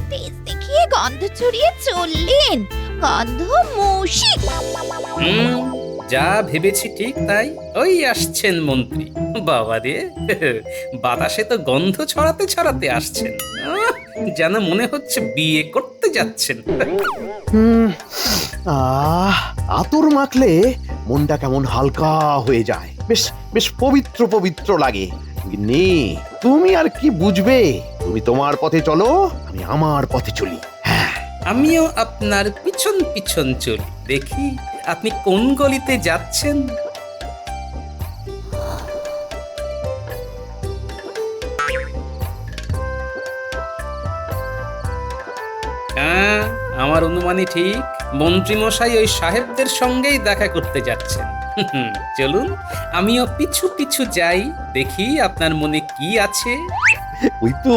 তেজ দেখিয়ে গন্ধ ছড়িয়ে চললেন, গন্ধ মুশিক। যা ভেবেছি ঠিক তাই। ওই আসছেন মন্ত্রী। বাবা রে, বাতাসে তো গন্ধ ছড়াতে ছড়াতে আসছেন। যেন মনে হচ্ছে বিয়ে করতে যাচ্ছেন। আতর মাখলে মনটা কেমন হালকা হয়ে যায়, বেশ বেশ পবিত্র পবিত্র লাগে। গিন্নি, তুমি আর কি বুঝবে? তুমি তোমার পথে চলো, আমি আমার পথে চলি। আমিও আপনার পিছন পিছন চলি। দেখি আপনি কোন গলিতে যাচ্ছেন। হ্যাঁ, আমার অনুমানই ঠিক। মন্ত্রীমশাই ওই সাহেবদের সঙ্গেই দেখা করতে যাচ্ছেন। চলুন, আমিও পিছু পিছু যাই, দেখি আপনার মনে কি আছে। ওই তো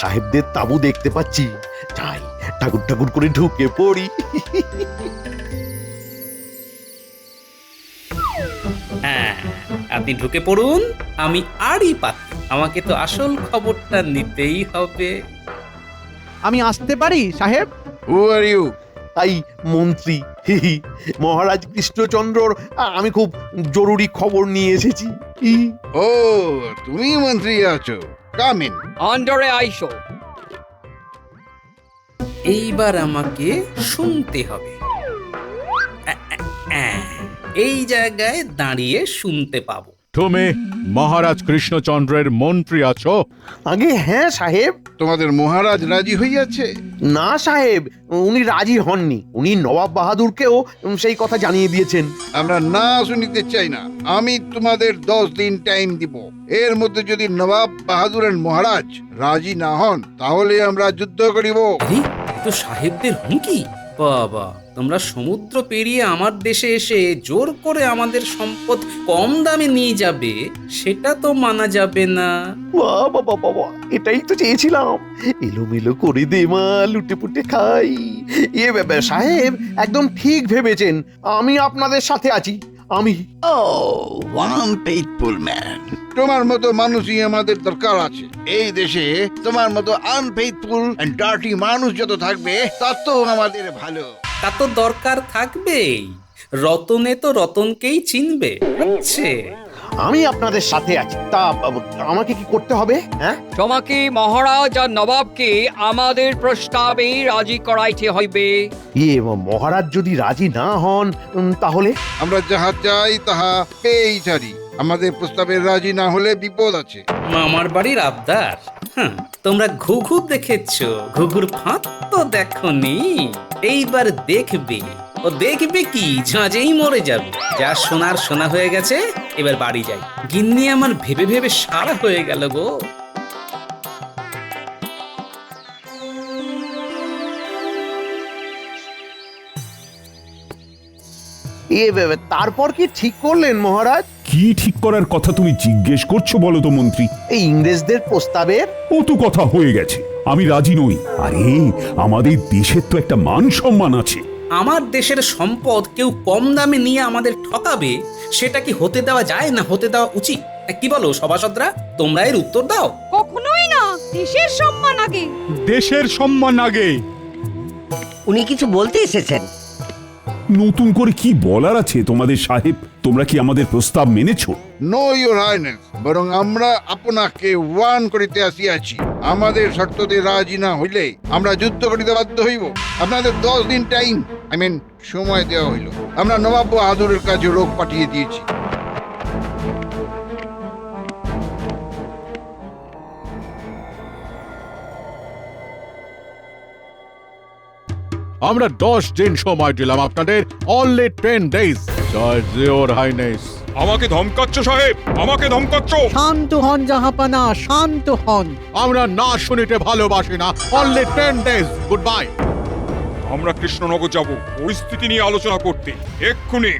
সাহেবদের তাঁবু দেখতে পাচ্ছি। যাই, ঠাকুর ঠাকুর করে ঢুকে পড়ি। হ্যাঁ, আপনি ঢুকে পড়ুন, আমি আরই পাত্র। আমাকে তো আসল খবরটা নিতেই হবে। আমি আসতে পারি সাহেব? হু আর ইউ? আই মন্ত্রী। মহারাজ কৃষ্ণচন্দ্রর আমি খুব জরুরি খবর নিয়ে এসেছি। ও, তুমি মন্ত্রী আছো? Come in. আন্ডারে আইসো। এইবার আমাকে শুনতে হবে। এই জায়গায় দাঁড়িয়ে শুনতে পাবো। তুমি মহারাজ কৃষ্ণচন্দ্রের মন্ত্রী আছো? আগে হ্যাঁ সাহেব। তোমাদের মহারাজ রাজি হইয়াছে? না সাহেব, উনি রাজি হননি। উনি নবাব বাহাদুরকেও সেই কথা জানিয়ে দিয়েছেন। আমরা না শুনিতে চাই না। আমি তোমাদের 10 দিন টাইম দিব। এর মধ্যে যদি নবাব বাহাদুরের মহারাজ রাজি না হন তাহলে আমরা যুদ্ধ করিব। তো সাহেবদের হুমকি! বাবা, তোমরা সমুদ্র পেরিয়ে আমার দেশে এসে জোর করে আমাদের সম্পদ কম দামে নিয়ে যাবে, সেটা তো মানা যাবে না। বাবা বাবা, এটাই তো চেয়েছিলাম। এলোমেলো করে দে মা, লুটে পুটে খাই। ব্যাপার সাহেব একদম ঠিক ভেবেছেন। আমি আপনাদের সাথে আছি। আমি ওয়ান ফেইথফুল ম্যান। তোমার মতো মানুষই আমাদের দরকার আছে। এই দেশে তোমার মতো আনফেইথফুল এন্ড ডার্টি মানুষ যত থাকবে তত আমাদের ভালো। তা তো দরকার থাকবেই। রতনে তো রতনকেই চিনবে। হচ্ছে আমি আপনাদের সাথে আছি। তা আমাকে কি করতে হবে? হ্যাঁ, তোমাকে মহারাজ আর নবাবকে আমাদের প্রস্তাবে রাজি করাইতে হইবে। মহারাজ যদি রাজি না হন তাহলে? আমরা যাহা চাই তাহা পেয়েই ছাড়ি। আমাদের প্রস্তাবে রাজি না হলে বিপদ আছে। মামার বাড়ির আবদার। তোমরা ঘুঘু দেখেছো, ঘুঘুর ফাঁদ তো দেখোনি। এইবার দেখবে। ও দেখবে কি, ঝাঁঝেই মরে যাবে। যা সোনার সোনা হয়ে গেছে, এবার বাড়ি যাই। গিন্নি আমার ভেবে ভেবে সারা হয়ে গেল গো। তারপর কি ঠিক করলেন মহারাজ? কি ঠিক করার কথা তুমি জিজ্ঞেস করছো বলো তো মন্ত্রী? এই ইংরেজদের প্রস্তাবের ও তো কথা হয়ে গেছে, আমি রাজি নই। আরে আমাদের দেশের তো একটা মান সম্মান আছে। আমার দেশের সম্পদ কেউ কম দামে নিয়ে আমাদের ঠকাবে, সেটা কি হতে দেওয়া যায় না হতে দেওয়া উচিত? কি বলো সভাসদরা, তোমরা এর উত্তর দাও। কখনোই না, দেশের সম্মান আগে। দেশের সম্মান আগে। উনি কিছু বলতে এসেছেন। নতুন করে কি বলার আছে তোমাদের সাহেব? তোমরা কি আমাদের প্রস্তাব মেনেছো? নো ইউর হাইনেস, বরং আমরা আপনাকে ওয়ার্ন করিতে আসিয়াছি। আমাদের শর্ততে রাজি না হইলে আমরা যুদ্ধ করিতে বাধ্য হইব। আপনাদের 10 দিন টাইম সময় দেওয়া হইল। আমরা নবাব বাহাদুরের কাছে লোক পাঠিয়ে দিয়েছি। আমরা 10 দিন সময় দিলাম আপনাদের, অনলি 10 ডেজ। জয় ইওর হাইনেস। আমাকে ধমকাচ্ছ সাহেব, আমাকে ধমকাচ্ছ? শান্ত হন জাহাপানা, শান্ত হন। আমরা না শুনিতে ভালোবাসি না। Only 10 days, good bye. আমরা কৃষ্ণনগর যাব পরিস্থিতি নিয়ে আলোচনা করতে, এক্ষুনি।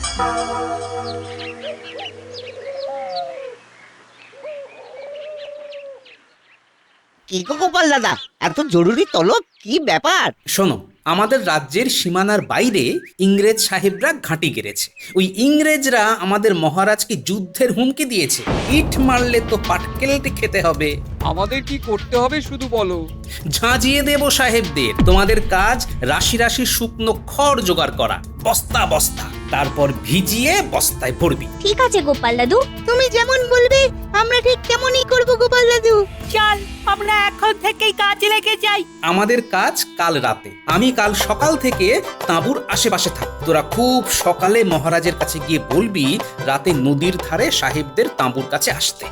কি গো গোপাল দাদা, এত জরুরি তলব, কি ব্যাপার? শোনো, আমাদের রাজ্যের সীমানার বাইরে ইংরেজ সাহেবরা ঘাঁটি গেড়েছে। ওই ইংরেজরা আমাদের মহারাজকে যুদ্ধের হুমকি দিয়েছে। ইট মারলে তো পাটকেলটি খেতে হবে। আমাদের কি করতে হবে শুধু বলো। ঝাঁঝিয়ে দেব সাহেবদের। তোমাদের কাজ রাশি রাশি শুকনো খড় জোগাড় করা, বস্তা বস্তা, তারপর ভিজিয়ে বস্তায় ভরবি। ঠিক আছে গোপাল দাদু, তুমি যেমন বলবে আমরা ঠিক তেমনই করব গোপাল দাদু। চল আমরা এখন থেকেই কাজে লেগে যাই। আমাদের কাজ কাল রাতে। আমি কাল সকাল থেকে তাঁবুর আশেপাশে থাক। তোরা খুব সকালে মহারাজের কাছে গিয়ে বলবি রাতে নদীর ধারে সাহেবদের তাঁবুর কাছে আসতে।